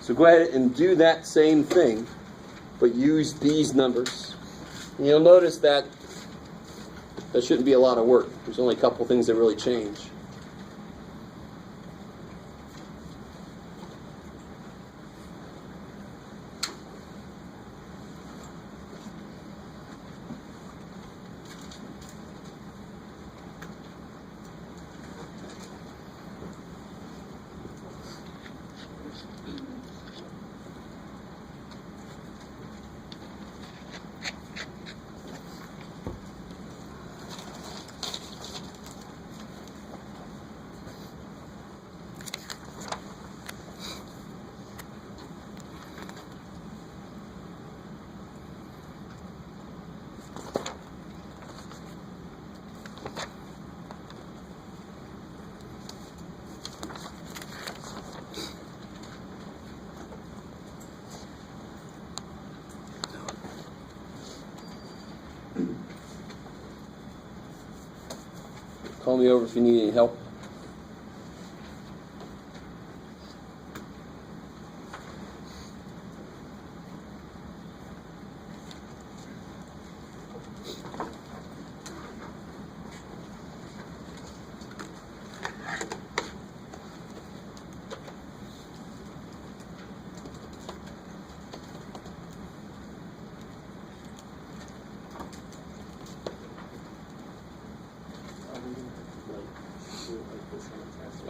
[SPEAKER 1] So go ahead and do that same thing, but use these numbers. And you'll notice that shouldn't be a lot of work. There's only a couple things that really change. Call me over if you need any help.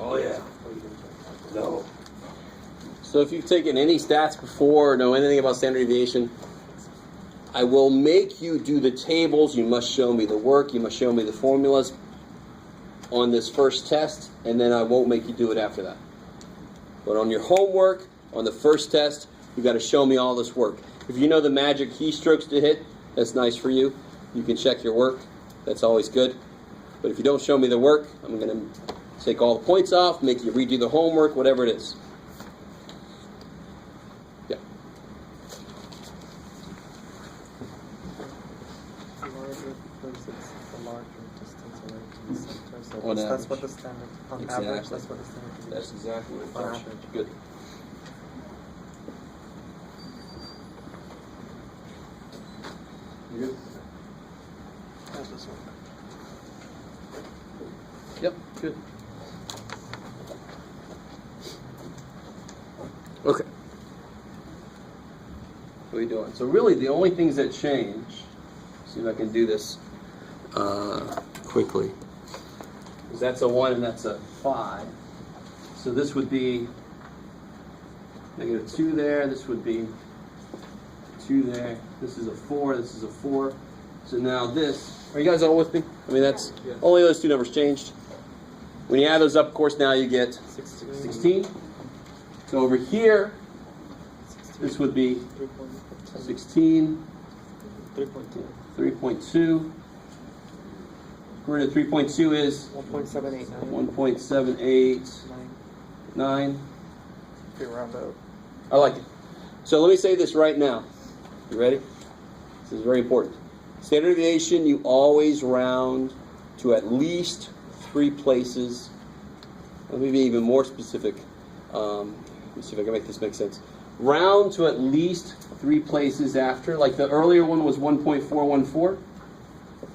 [SPEAKER 1] Oh, yeah. No. So if you've taken any stats before or know anything about standard deviation, I will make you do the tables. You must show me the work. You must show me the formulas on this first test, and then I won't make you do it after that. But on your homework, on the first test, you've got to show me all this work. If you know the magic keystrokes to hit, that's nice for you. You can check your work. That's always good. But if you don't show me the work, I'm going to take all the points off, make you redo the homework, whatever it is. Yeah.
[SPEAKER 4] Larger because it's a larger distance away from the center. So
[SPEAKER 1] On
[SPEAKER 4] that's
[SPEAKER 1] average.
[SPEAKER 4] what the standard, on
[SPEAKER 1] Exactly.
[SPEAKER 4] average, that's what the standard deviation
[SPEAKER 1] That's exactly what it
[SPEAKER 4] on
[SPEAKER 1] tells you.
[SPEAKER 4] average.
[SPEAKER 1] Good.
[SPEAKER 2] You good?
[SPEAKER 4] That's this one.
[SPEAKER 1] Yep, good. Okay. What are we doing? So really the only things that change, see if I can do this quickly, is that's a 1 and that's a 5. So this would be -2 there, this would be 2 there, this is a 4, this is a 4. So now this, are you guys all with me? I mean, that's,
[SPEAKER 2] Yes.
[SPEAKER 1] only those two numbers changed. When you add those up, of course, now you get 16. So over here, this would be 16,
[SPEAKER 4] 3.2.
[SPEAKER 1] 3.2. Square root of 3.2 is
[SPEAKER 4] 1.789.
[SPEAKER 1] 1.789.
[SPEAKER 3] If you round up.
[SPEAKER 1] I like it. So let me say this right now. You ready? This is very important. Standard deviation, you always round to at least 3 places. Let me be even more specific. Let me see if I can make this make sense. Round to at least 3 places after. Like the earlier one was 1.414.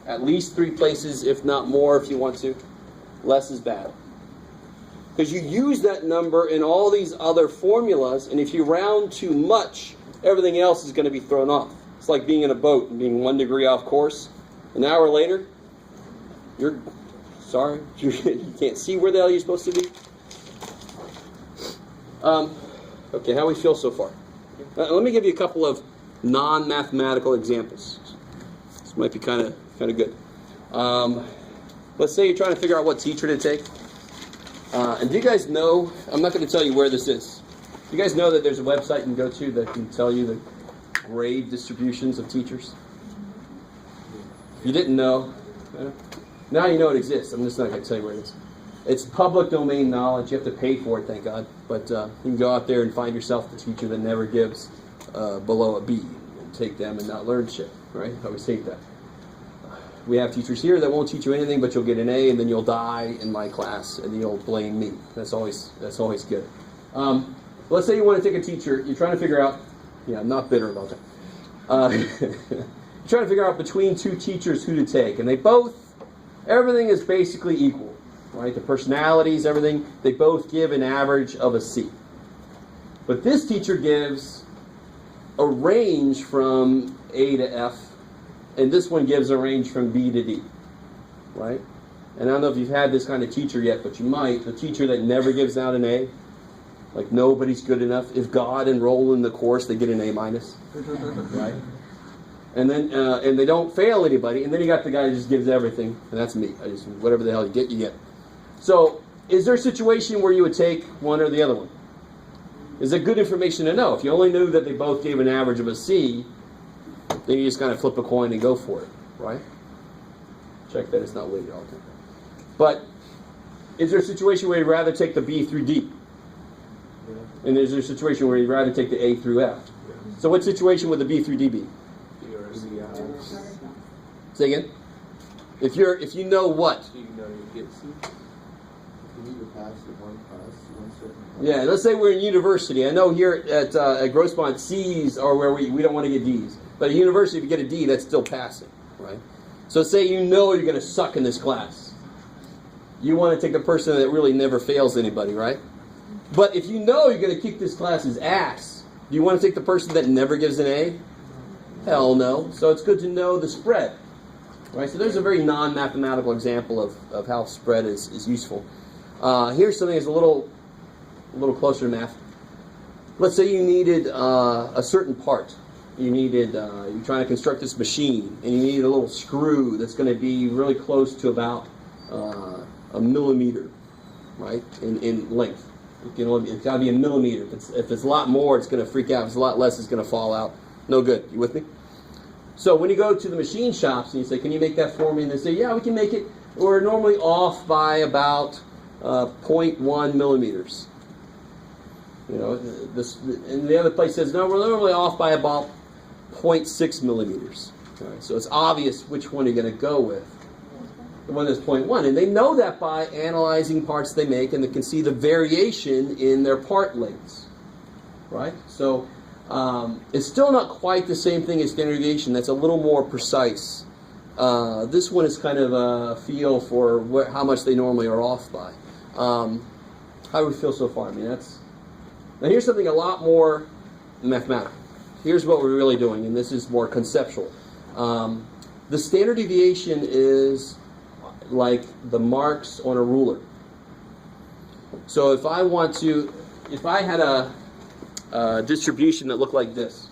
[SPEAKER 1] At least 3 places, if not more, if you want to. Less is bad. Because you use that number in all these other formulas, and if you round too much, everything else is going to be thrown off. It's like being in a boat and being 1 degree off course. An hour later, you're sorry, you can't see where the hell you're supposed to be. Okay, how we feel so far? Let me give you a couple of non-mathematical examples. This might be kind of good. Let's say you're trying to figure out what teacher to take. And do you guys know, I'm not going to tell you where this is. Do you guys know that there's a website you can go to that can tell you the grade distributions of teachers? If you didn't know, now you know it exists. I'm just not going to tell you where it is. It's public domain knowledge. You have to pay for it, thank God. But you can go out there and find yourself the teacher that never gives below a B and take them and not learn shit, right? I always hate that. We have teachers here that won't teach you anything, but you'll get an A, and then you'll die in my class, and you'll blame me. That's always good. Let's say you want to take a teacher. You're trying to figure out. Yeah, I'm not bitter about that. You're trying to figure out between 2 teachers who to take, and they both. Everything is basically equal, right? The personalities, everything. They both give an average of a C. But this teacher gives a range from A to F. And this one gives a range from B to D, right? And I don't know if you've had this kind of teacher yet, but you might. The teacher that never gives out an A, like nobody's good enough. If God enrolled in the course, they get an A minus, right? And then and they don't fail anybody. And then you got the guy who just gives everything, and that's me. I just whatever the hell you get, you get. So, is there a situation where you would take one or the other one? Is it good information to know? If you only knew that they both gave an average of a C, then you just kind of flip a coin and go for it, right? Check that it's not weighted all the time. But is there a situation where you'd rather take the B through D?
[SPEAKER 2] Yeah.
[SPEAKER 1] And is there a situation where you'd rather take the A through F?
[SPEAKER 2] Yeah.
[SPEAKER 1] So what situation would the B through D be?
[SPEAKER 2] DRC.
[SPEAKER 1] Say again? If you know what?
[SPEAKER 2] So you know you get C. You need to pass it one certain class.
[SPEAKER 1] Yeah, let's say we're in university. I know here at Grossmont, C's are where we don't want to get D's. But at university, if you get a D, that's still passing, right? So say you know you're going to suck in this class. You want to take the person that really never fails anybody, right? But if you know you're going to kick this class's ass, do you want to take the person that never gives an A? Hell no. So it's good to know the spread, right? So there's a very non-mathematical example of how spread is useful. Here's something that's a little closer to math. Let's say you needed a certain part. You're trying to construct this machine, and you need a little screw that's going to be really close to about a millimeter, right, in length. It's got to be a millimeter. If it's a lot more, it's going to freak out. If it's a lot less, it's going to fall out. No good. You with me? So when you go to the machine shops and you say, "Can you make that for me?" and they say, "Yeah, we can make it." We're normally off by about 0.1 millimeters. You know, and the other place says, "No, we're normally off by about 0.6 millimeters." All right, so it's obvious which one you're going to go with. The one that's 0.1. And they know that by analyzing parts they make, and they can see the variation in their part lengths. Right? So it's still not quite the same thing as standard deviation. That's a little more precise. This one is kind of a feel for how much they normally are off by. How do we feel so far? I mean, now here's something a lot more mathematical. Here's what we're really doing, and this is more conceptual. The standard deviation is like the marks on a ruler. So if I had a distribution that looked like this.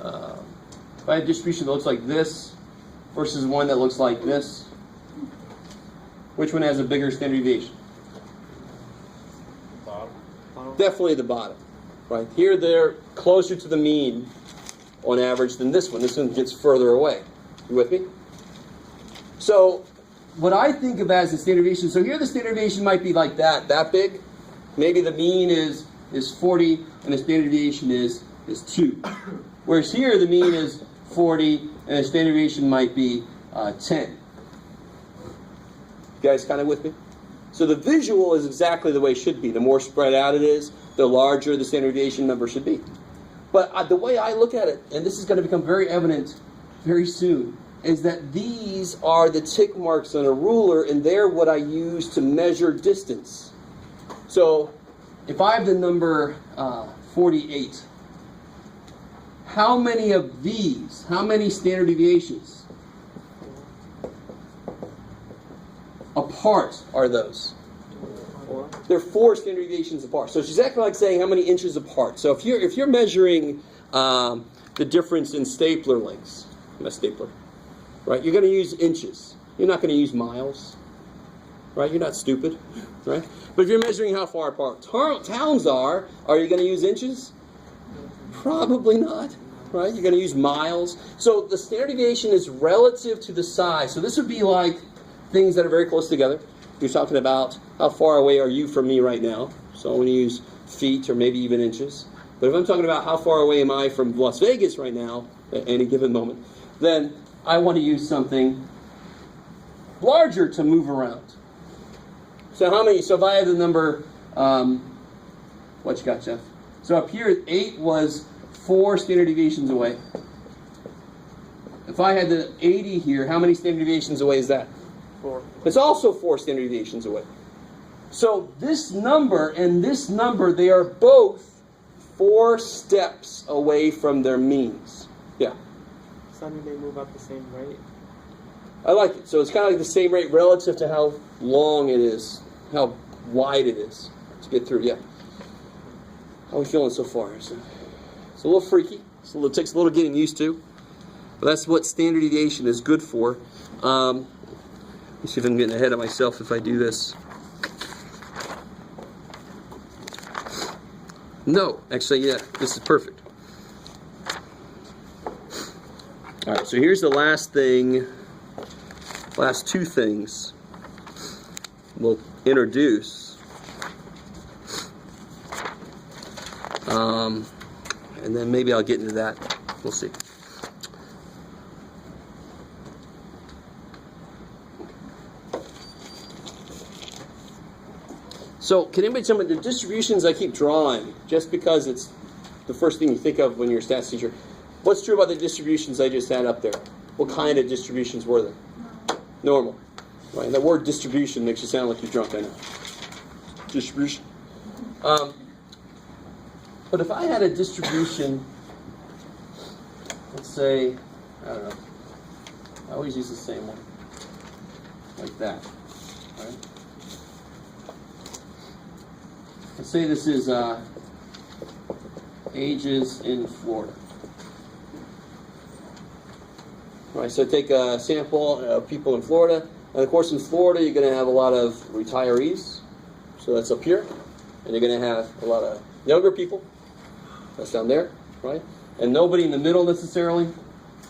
[SPEAKER 1] If I had a distribution that looks like this versus one that looks like this, which one has a bigger standard deviation?
[SPEAKER 4] Bottom.
[SPEAKER 1] Definitely the bottom. Right? Here they're closer to the mean on average than this one. This one gets further away. You with me? So what I think of as the standard deviation, so here the standard deviation might be like that big. Maybe the mean is 40 and the standard deviation is 2. Whereas here the mean is 40 and the standard deviation might be 10. You guys kind of with me? So the visual is exactly the way it should be. The more spread out it is, the larger the standard deviation number should be. But the way I look at it, and this is going to become very evident very soon, is that these are the tick marks on a ruler, and they're what I use to measure distance. So if I have the number 48, how many of these, how many standard deviations apart are those?
[SPEAKER 4] 4.
[SPEAKER 1] They're 4 standard deviations apart. So it's exactly like saying how many inches apart. So if you're measuring the difference in stapler lengths, a stapler, right? You're going to use inches. You're not going to use miles, right? You're not stupid, right? But if you're measuring how far apart towns are you going to use inches? Probably not, right? You're going to use miles. So the standard deviation is relative to the size. So this would be like things that are very close together. You're talking about how far away are you from me right now? So I'm going to use feet or maybe even inches. But if I'm talking about how far away am I from Las Vegas right now at any given moment, then I want to use something larger to move around. So how many? So if I have the number, what you got, Jeff? So up here, 8 was 4 standard deviations away. If I had the 80 here, how many standard deviations away is that?
[SPEAKER 4] 4.
[SPEAKER 1] It's also 4 standard deviations away. So this number and this number, they are both 4 steps away from their means. Yeah.
[SPEAKER 4] Some they move at the same rate.
[SPEAKER 1] I like it. So it's kind of like the same rate relative to how long it is, how wide it is to get through. Yeah. How are we feeling so far? It's a little freaky. It takes a little getting used to. But that's what standard deviation is good for. Let me see if I'm getting ahead of myself if I do this. No, actually, yeah, this is perfect. All right, so here's the last thing, last 2 things we'll introduce. and then maybe I'll get into that. We'll see. So, can anybody tell me the distributions I keep drawing, just because it's the first thing you think of when you're a stats teacher, what's true about the distributions I just had up there? What kind of distributions were they? Normal. Right? And that word distribution makes you sound like you're drunk, I know. Distribution. But if I had a distribution, let's say, I don't know, I always use the same one, like that, right? Let's say this is ages in Florida. All right, so take a sample of people in Florida, and of course in Florida you're going to have a lot of retirees, so that's up here, and you're going to have a lot of younger people, that's down there, right? And nobody in the middle necessarily.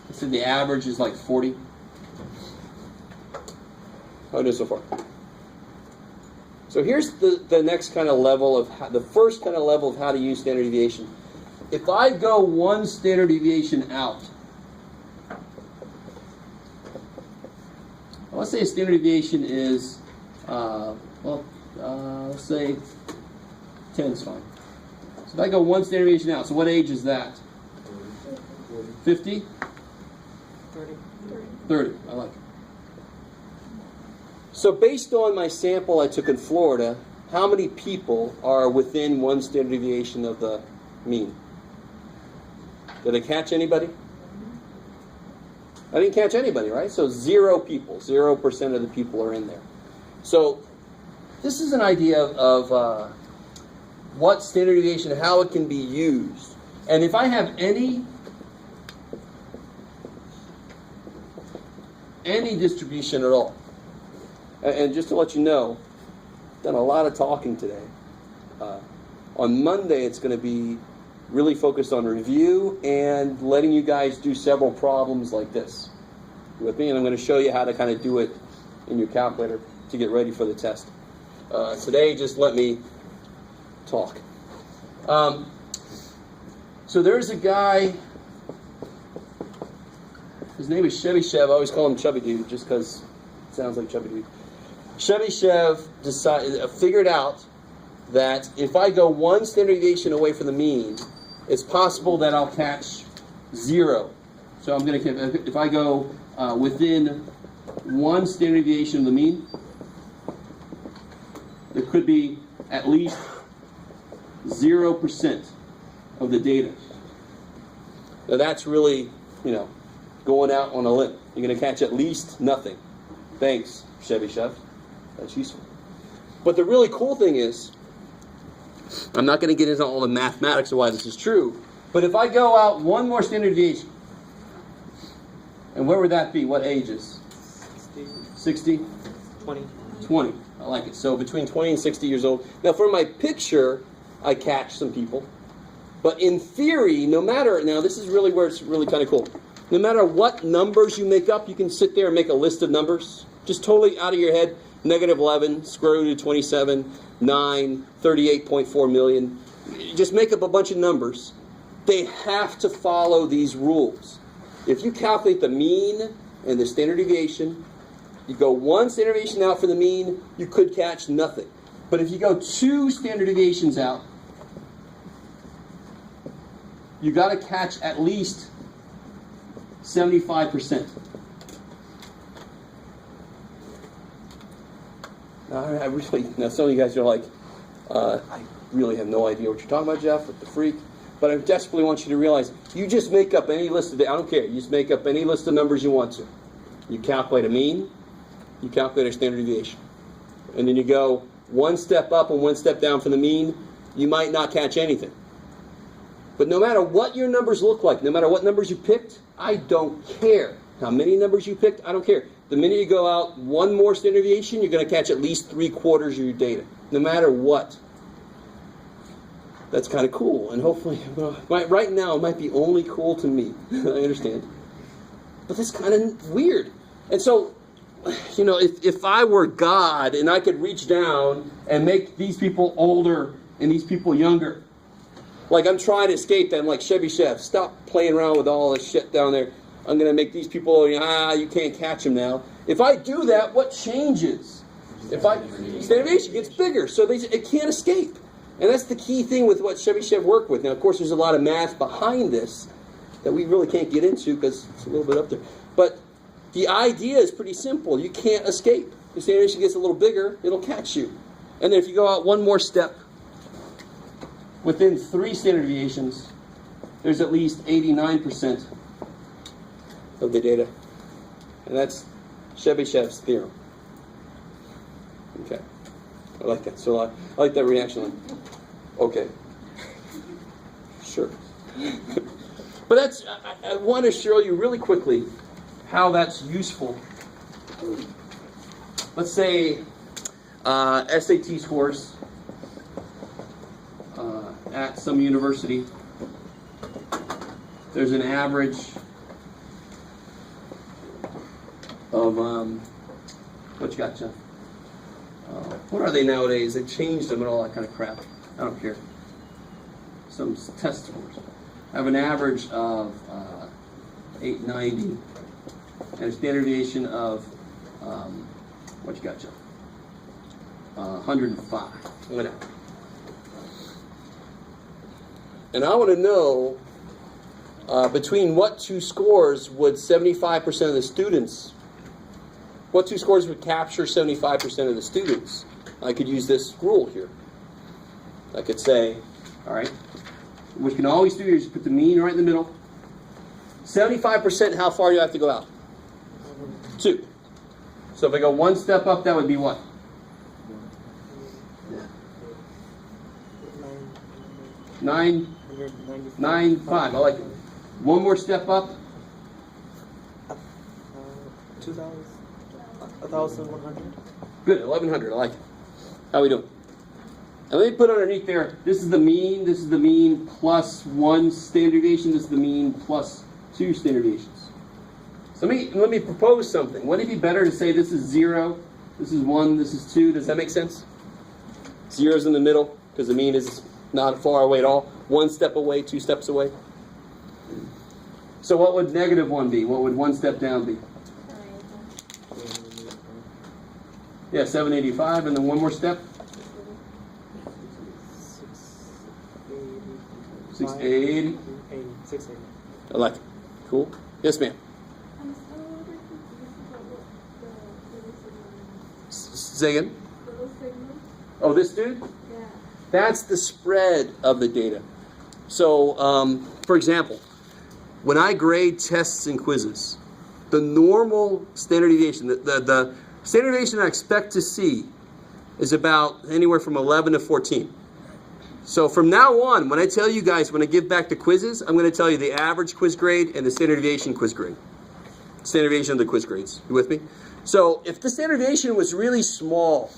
[SPEAKER 1] I said the average is like 40. How are we doing so far? So here's the next kind of level of the first kind of level of how to use standard deviation. If I go one standard deviation out, let's say a standard deviation is, let's say 10 is fine. So if I go one standard deviation out, so what age is that? 50?
[SPEAKER 4] 30.
[SPEAKER 1] 30, I like it. So based on my sample I took in Florida, how many people are within one standard deviation of the mean? Did I catch anybody? I didn't catch anybody, right? So 0 people, 0% of the people are in there. So this is an idea of what standard deviation, how it can be used. And if I have any distribution at all, and just to let you know, I've done a lot of talking today. On Monday, it's going to be really focused on review and letting you guys do several problems like this. You with me? And I'm going to show you how to kind of do it in your calculator to get ready for the test. Today, just let me talk. So there's a guy, his name is Chevy Chev. I always call him Chubby Dude just because it sounds like Chubby Dude. Chevy Chev figured out that if I go one standard deviation away from the mean, it's possible that I'll catch 0. So I'm going to, if I go within one standard deviation of the mean, there could be at least 0% of the data. Now that's really, going out on a limb. You're going to catch at least nothing. Thanks, Chevy Chev. That's useful. But the really cool thing is, I'm not going to get into all the mathematics of why this is true, but if I go out one more standard deviation, and where would that be? What ages? 60?
[SPEAKER 4] 20.
[SPEAKER 1] 20. I like it. So between 20 and 60 years old. Now for my picture, I catch some people. But in theory, no matter, now this is really where it's really kind of cool. No matter what numbers you make up, you can sit there and make a list of numbers. Just totally out of your head. -11, square root of 27, 9, 38.4 million. Just make up a bunch of numbers. They have to follow these rules. If you calculate the mean and the standard deviation, you go one standard deviation out for the mean, you could catch nothing. But if you go 2 standard deviations out, you got to catch at least 75%. Now some of you guys are like, I really have no idea what you're talking about, Jeff, with the freak. But I desperately want you to realize, you just make up any list of, I don't care, you just make up any list of numbers you want to. You calculate a mean, you calculate a standard deviation. And then you go one step up and one step down from the mean, you might not catch anything. But no matter what your numbers look like, no matter what numbers you picked, I don't care. How many numbers you picked, I don't care. The minute you go out one more standard deviation, you're going to catch at least 3/4 of your data, no matter what. That's kind of cool, and hopefully, right now it might be only cool to me. I understand. But that's kind of weird. And so, if I were God and I could reach down and make these people older and these people younger, Like I'm trying to escape them, like Chevy Chef. Stop playing around with all this shit down there. I'm going to make these people, you can't catch them now. If I do that, what changes? Standard deviation gets bigger, so it can't escape. And that's the key thing with what Chevy Chef worked with. Now, of course, there's a lot of math behind this that we really can't get into because it's a little bit up there. But the idea is pretty simple. You can't escape. If standard deviation gets a little bigger, it'll catch you. And then if you go out one more step, within 3 standard deviations, there's at least 89% of the data. And that's Chevy Chef's theorem. Okay. I like that. So I like that reaction line. Okay. Sure. But that's, I want to show you really quickly how that's useful. Let's say SAT scores at some university. There's an average of, what you got, Jeff? What are they nowadays? They changed them and all that kind of crap. I don't care. Some test scores. I have an average of 890 and a standard deviation of, what you got, Jeff? 105. Whatever. And I want to know between what 2 scores would 75% of the students, what 2 scores would capture 75% of the students? I could use this rule here. I could say, all right, what you can always do is put the mean right in the middle. 75%, how far do you have to go out? 2. So if I go 1 step up, that would be what? 995. I like it. 1 more step up.
[SPEAKER 4] 1,100.
[SPEAKER 1] Good, 1,100. I like it. How we doing? And let me put underneath there, this is the mean plus 1 standard deviation, this is the mean plus 2 standard deviations. So let me propose something. Wouldn't it be better to say this is 0, this is 1, this is 2? Does that make sense? 0's in the middle, because the mean is not far away at all. 1 step away, 2 steps away. So what would -1 be? What would 1 step down be? Yeah, 785, and then 1 more step? 680.
[SPEAKER 4] 680.
[SPEAKER 1] I like it. Cool. Yes, ma'am.
[SPEAKER 5] I'm still a little bit confused about what the
[SPEAKER 1] Say again?
[SPEAKER 5] little signal.
[SPEAKER 1] Oh, this dude?
[SPEAKER 5] Yeah.
[SPEAKER 1] That's the spread of the data. So, for example, when I grade tests and quizzes, the normal standard deviation, the standard deviation I expect to see is about anywhere from 11 to 14. So from now on, when I tell you guys, when I give back the quizzes, I'm going to tell you the average quiz grade and the standard deviation quiz grade. Standard deviation of the quiz grades. You with me? So if the standard deviation was really small,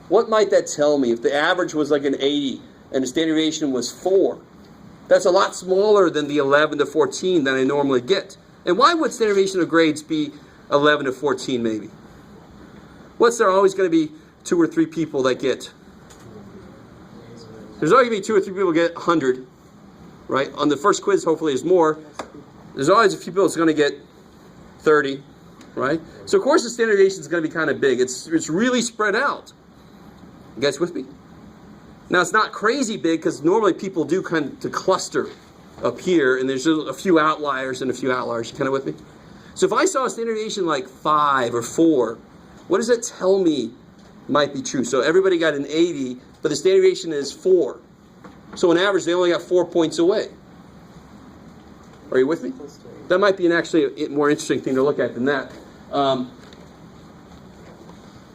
[SPEAKER 1] what might that tell me? If the average was like an 80 and the standard deviation was 4, that's a lot smaller than the 11 to 14 that I normally get. And why would standard deviation of grades be 11 to 14 maybe? What's there always going to be 2 or 3 people that get? There's always going to be 2 or 3 people get 100, right? On the first quiz, hopefully there's more. There's always a few people that's going to get 30, right? So of course the standard deviation is going to be kind of big. It's really spread out. You guys with me? Now it's not crazy big because normally people do kind of to cluster up here, and there's a few outliers and a few outliers. You kind of with me? So if I saw a standard deviation like 5 or 4, what does that tell me might be true? So everybody got an 80, but the standard deviation is 4. So on average, they only got 4 points away. Are you with me? That might be actually a more interesting thing to look at than that. So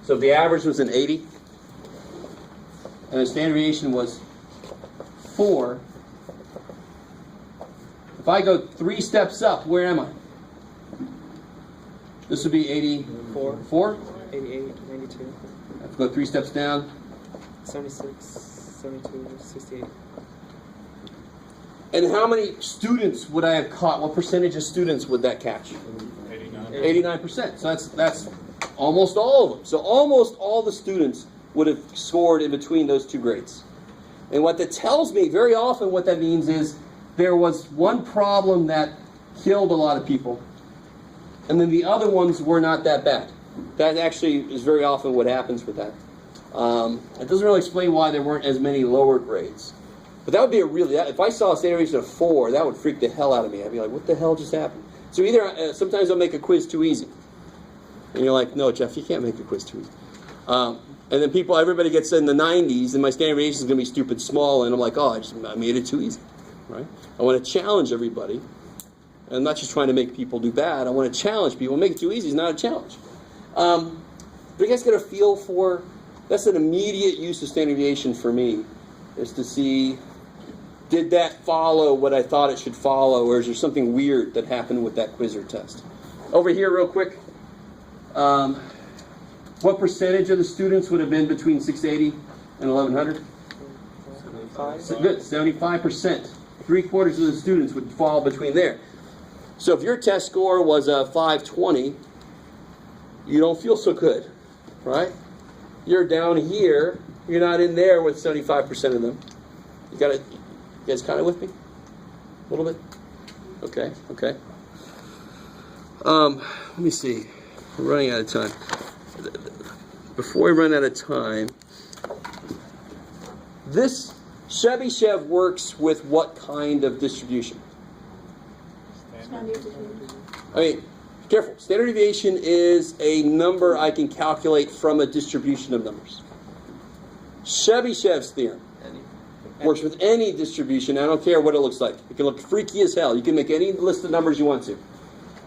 [SPEAKER 1] if the average was an 80, and the standard deviation was 4, if I go 3 steps up, where am I? This would be 84. 4?
[SPEAKER 4] 88, 92,
[SPEAKER 1] I have to go 3 steps down.
[SPEAKER 4] 76, 72, 68.
[SPEAKER 1] And how many students would I have caught? What percentage of students would that catch? 89%. So that's almost all of them. So almost all the students would have scored in between those 2 grades. And what that tells me, very often what that means is there was one problem that killed a lot of people, and then the other ones were not that bad. That actually is very often what happens with that. It doesn't really explain why there weren't as many lower grades. But that would be if I saw a standard deviation of 4, that would freak the hell out of me. I'd be like, what the hell just happened? So either, sometimes I'll make a quiz too easy. And you're like, no, Jeff, you can't make a quiz too easy. And then everybody gets in the 90s, and my standard deviation is going to be stupid small, and I'm like, oh, I made it too easy, right? I want to challenge everybody. And I'm not just trying to make people do bad. I want to challenge people. Make it too easy is not a challenge. But you guys get a feel for, that's an immediate use of standard deviation for me, is to see, did that follow what I thought it should follow, or is there something weird that happened with that quiz or test? Over here real quick. What percentage of the students would have been between 680 and 1100?
[SPEAKER 4] 75.
[SPEAKER 1] So good, 75%. 3/4 of the students would fall between there. So if your test score was a 520, you don't feel so good, right? You're down here, you're not in there with 75% of them. You guys kind of with me? A little bit? Okay. Let me see. We're running out of time. Before we run out of time, this Chebyshev works with what kind of distribution? I mean, careful. Standard deviation is a number I can calculate from a distribution of numbers. Chebyshev's theorem works with any distribution. I don't care what it looks like. It can look freaky as hell. You can make any list of numbers you want to.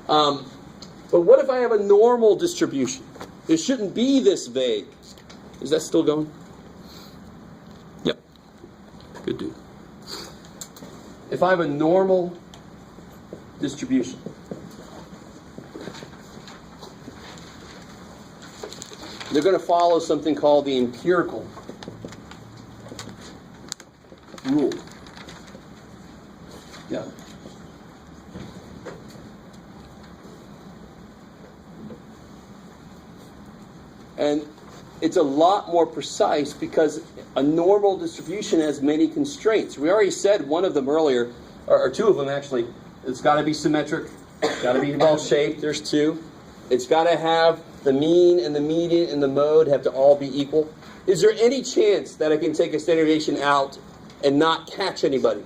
[SPEAKER 1] But what if I have a normal distribution? It shouldn't be this vague. Is that still going? Yep. Good dude. If I have a normal distribution, they're going to follow something called the empirical rule. Yeah. And it's a lot more precise because a normal distribution has many constraints. We already said one of them earlier, or two of them actually. It's got to be symmetric. It's got to be well-shaped. There's two. It's got to have the mean and the median and the mode have to all be equal. Is there any chance that I can take a standard deviation out and not catch anybody?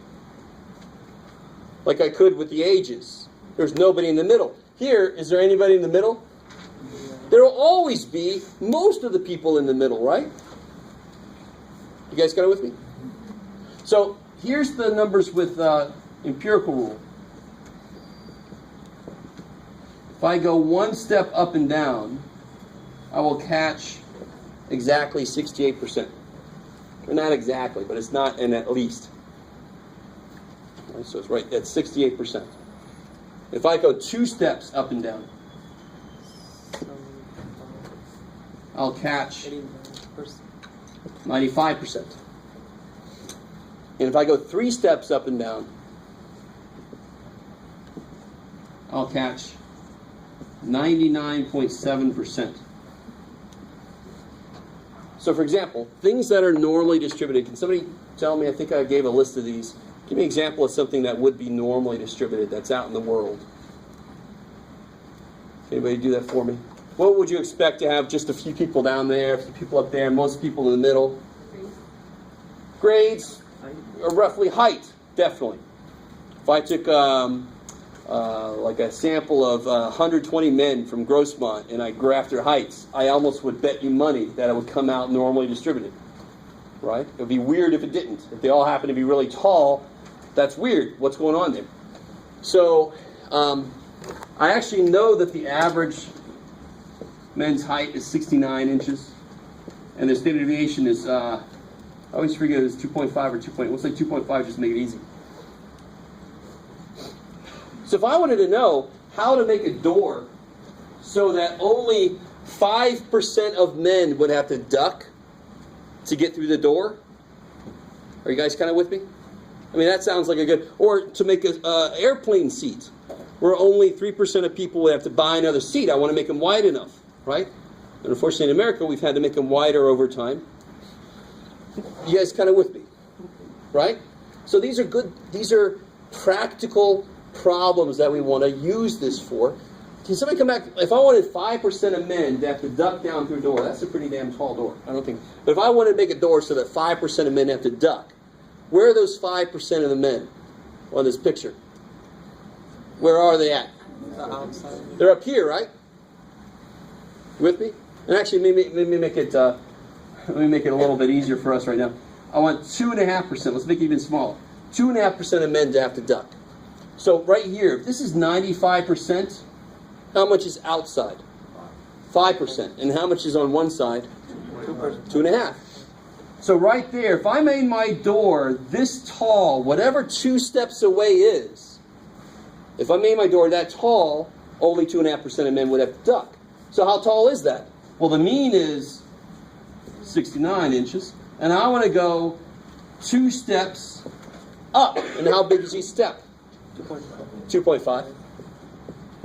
[SPEAKER 1] Like I could with the ages. There's nobody in the middle. Here, is there anybody in the middle? There will always be most of the people in the middle, right? You guys got it with me? So here's the numbers with empirical rule. If I go one step up and down, I will catch exactly 68%. Or not exactly, but it's not an at least. Right, so it's right at 68%. If I go two steps up and down, I'll catch 95%. And if I go three steps up and down, I'll catch 99.7%. So for example, things that are normally distributed, can somebody tell me, I think I gave a list of these, give me an example of something that would be normally distributed that's out in the world. Can anybody do that for me? What would you expect to have just a few people down there, a few people up there, most people in the middle? Grades, or roughly height, definitely. If I took like a sample of 120 men from Grossmont and I graphed their heights, I almost would bet you money that it would come out normally distributed. Right? It would be weird if it didn't. If they all happen to be really tall, that's weird. What's going on there? So I actually know that the average men's height is 69 inches, and the standard deviation is, I always forget it's 2.5 or 2.8. We'll say 2.5 just to make it easy. So if I wanted to know how to make a door so that only 5% of men would have to duck to get through the door, are you guys kind of with me? I mean, that sounds like a good, or to make an airplane seat where only 3% of people would have to buy another seat. I want to make them wide enough. Right? And unfortunately in America, we've had to make them wider over time. You guys kind of with me? right? So these are good, these are practical problems that we want to use this for. Can somebody come back? If I wanted 5% of men to have to duck down through a door, that's a pretty damn tall door. I don't think. But if I wanted to make a door so that 5% of men have to duck, where are those 5% of the men on this picture? Where are they at?
[SPEAKER 4] Outside.
[SPEAKER 1] They're up here, right? With me? And actually, let me make it a little bit easier for us right now. I want 2.5%. Let's make it even smaller. 2.5% of men to have to duck. So right here, if this is 95%, how much is outside? 5%. And how much is on one side? 2.5. So right there, if I made my door this tall, whatever 2 steps away is, if I made my door that tall, only 2.5% of men would have to duck. So how tall is that? Well, the mean is 69 inches, and I want to go 2 steps up. And how big is each step? 2.5.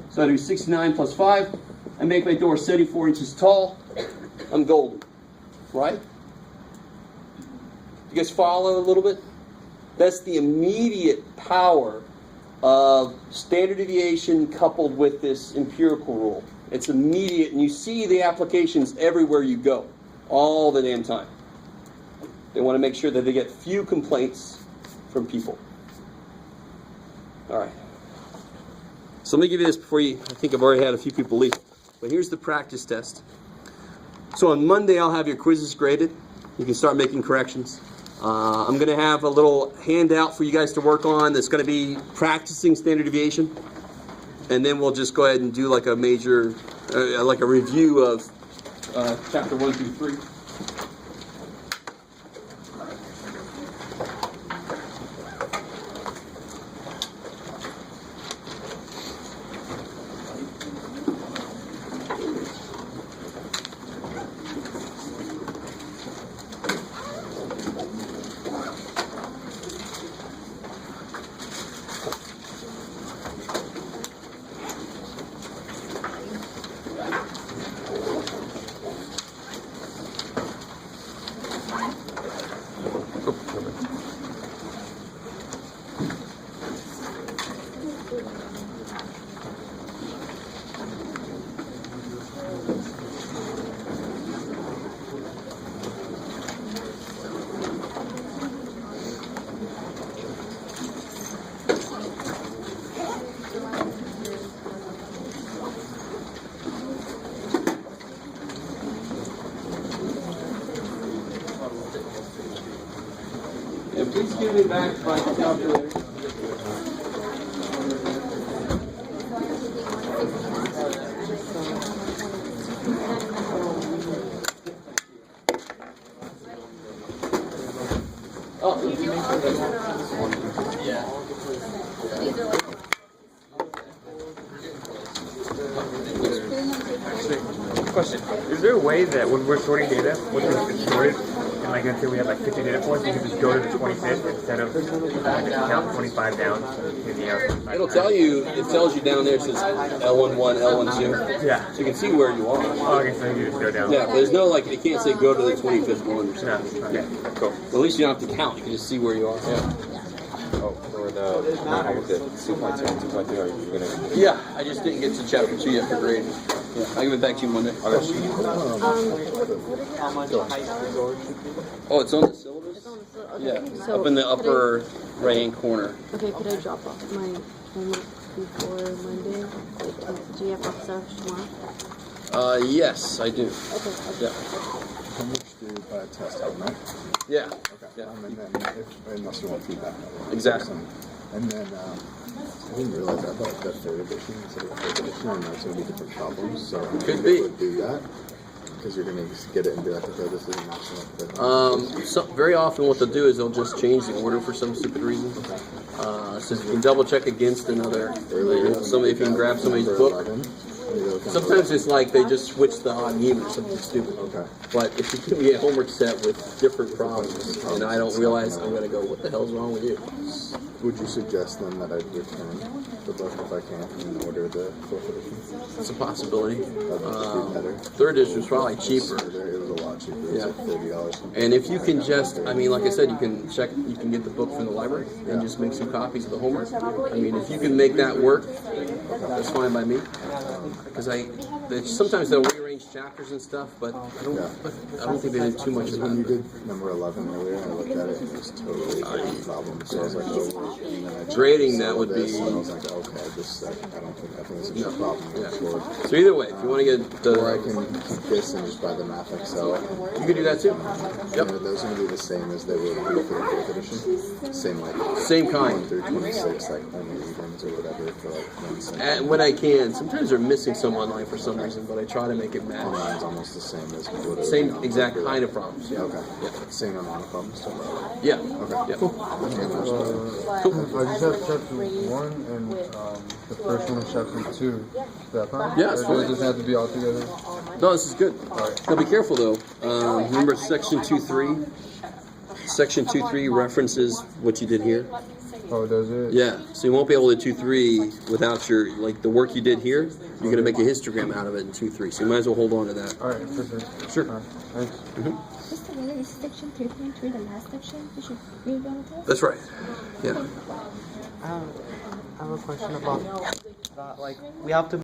[SPEAKER 1] So I do 69 plus 5. I make my door 74 inches tall. I'm golden. Right? You guys follow a little bit? That's the immediate power of standard deviation coupled with this empirical rule. It's immediate, and you see the applications everywhere you go, all the damn time. They want to make sure that they get few complaints from people. All right. So let me give you this before you, I think I've already had a few people leave. But here's the practice test. So on Monday, I'll have your quizzes graded. You can start making corrections. I'm going to have a little handout for you guys to work on that's going to be practicing standard deviation. And then we'll just go ahead and do like a major, like a review of chapter 1 through 3. Please give me back my calculator.
[SPEAKER 6] Question. Is there a way that when we're sorting data, when it's sorted, and like let's say we have like 50 data points, we can just go to the 25th instead of count 25 down to the
[SPEAKER 1] It'll tell you, it tells you down there, it says L11, L12.
[SPEAKER 6] Yeah.
[SPEAKER 1] So you can see where you are.
[SPEAKER 6] Oh, okay, so you just go down.
[SPEAKER 1] Yeah, but there's no, like, it can't say go to the 25th one or something.
[SPEAKER 6] No.
[SPEAKER 1] Yeah, cool. Well, at least you don't have to count. You can just see where you are. Yeah.
[SPEAKER 2] Oh, for the 2.2 and 2.3, are you going to...
[SPEAKER 1] Yeah, I just didn't get to chapter 2 yet for grading. Yeah, I'll give it back to you Monday.
[SPEAKER 4] How much height the door should be?
[SPEAKER 1] Oh, it's on the syllabus?
[SPEAKER 7] It's on the okay.
[SPEAKER 1] Yeah,
[SPEAKER 7] So
[SPEAKER 1] up in the
[SPEAKER 7] could
[SPEAKER 1] upper right-hand corner.
[SPEAKER 7] Okay, could I drop off my homework before Monday? Like, do you have office hours tomorrow?
[SPEAKER 1] Yes, I do.
[SPEAKER 7] Okay.
[SPEAKER 1] Yeah.
[SPEAKER 2] How much do test out, right?
[SPEAKER 1] Yeah.
[SPEAKER 2] Okay.
[SPEAKER 1] Yeah.
[SPEAKER 2] And then, unless you want feedback.
[SPEAKER 1] Exactly.
[SPEAKER 2] And then, I didn't realize I thought that third edition instead of fourth edition, and that's going to be different problems. So
[SPEAKER 1] Could be.
[SPEAKER 2] would do that because you're going to just get it and be like, okay, this is national.
[SPEAKER 1] So very often what they'll do is they'll just change the order for some stupid reason. So you can double check against another. If you can grab somebody's book.
[SPEAKER 2] You go
[SPEAKER 1] Sometimes it's like they just switch the odd and even or something stupid.
[SPEAKER 2] Okay.
[SPEAKER 1] But if you give me a homework set with different problems and I don't realize, I'm going to go, what the hell's wrong with you?
[SPEAKER 2] Would you suggest then that I'd return the book if I can and order the 4th edition?
[SPEAKER 1] It's a possibility.
[SPEAKER 2] That'd be better.
[SPEAKER 1] 3rd edition is probably cheaper.
[SPEAKER 2] It was a lot cheaper. It was
[SPEAKER 1] Yeah.
[SPEAKER 2] like $30 something.
[SPEAKER 1] And if you can just, I mean, like I said, you can get the book from the library and just make some copies of the homework. I mean, if you can make that work, that's fine by me. Because sometimes they'll rearrange chapters and stuff, but I don't think they did too much of
[SPEAKER 2] When you
[SPEAKER 1] that.
[SPEAKER 2] did number 11 earlier, I looked at it and it was totally a different problem. So I was like, oh, and then I checked
[SPEAKER 1] Grading
[SPEAKER 2] some
[SPEAKER 1] that
[SPEAKER 2] of
[SPEAKER 1] would
[SPEAKER 2] this,
[SPEAKER 1] be-
[SPEAKER 2] And I was like, okay, I think this is a problem
[SPEAKER 1] Yeah.
[SPEAKER 2] going forward.
[SPEAKER 1] So either way, if you want to get
[SPEAKER 2] Or I
[SPEAKER 1] the,
[SPEAKER 2] can keep this and just buy the Math Excel.
[SPEAKER 1] you can do that too. Yep.
[SPEAKER 2] Are those going to be the same as they would be for the 4th edition? Same like
[SPEAKER 1] Same
[SPEAKER 2] 1
[SPEAKER 1] kind.
[SPEAKER 2] through 26, like only readings or whatever for like 1 cent.
[SPEAKER 1] And when I can, sometimes they're missing some online for some reason, but I try to make it match.
[SPEAKER 2] Online's almost the same as what it would
[SPEAKER 1] Same
[SPEAKER 2] be on
[SPEAKER 1] exact
[SPEAKER 2] paper.
[SPEAKER 1] kind of problems. Yeah.
[SPEAKER 2] Okay. Same amount of problems.
[SPEAKER 1] Yeah.
[SPEAKER 2] Okay.
[SPEAKER 1] Yeah.
[SPEAKER 2] Cool.
[SPEAKER 8] I just have chapter 1 and the first one is chapter 2. Is that fine?
[SPEAKER 1] Yeah, it's
[SPEAKER 8] Or
[SPEAKER 1] fine.
[SPEAKER 8] does it just have to be all together?
[SPEAKER 1] No, this is good. Now be careful though. Remember section 2.3? Section 2.3 references what you did here.
[SPEAKER 8] Oh, does it?
[SPEAKER 1] Yeah. So you won't be able to 2.3 without your, like the work you did here. You're going to make a histogram out of it in 2.3. So you might as well hold on to that.
[SPEAKER 8] Alright, for sure.
[SPEAKER 1] Sure.
[SPEAKER 8] Alright, thanks.
[SPEAKER 5] Mr. Miller, is section 3.3 the last section? We should read on the test?
[SPEAKER 1] That's right. Yeah.
[SPEAKER 4] I have a question about that. Like, we have to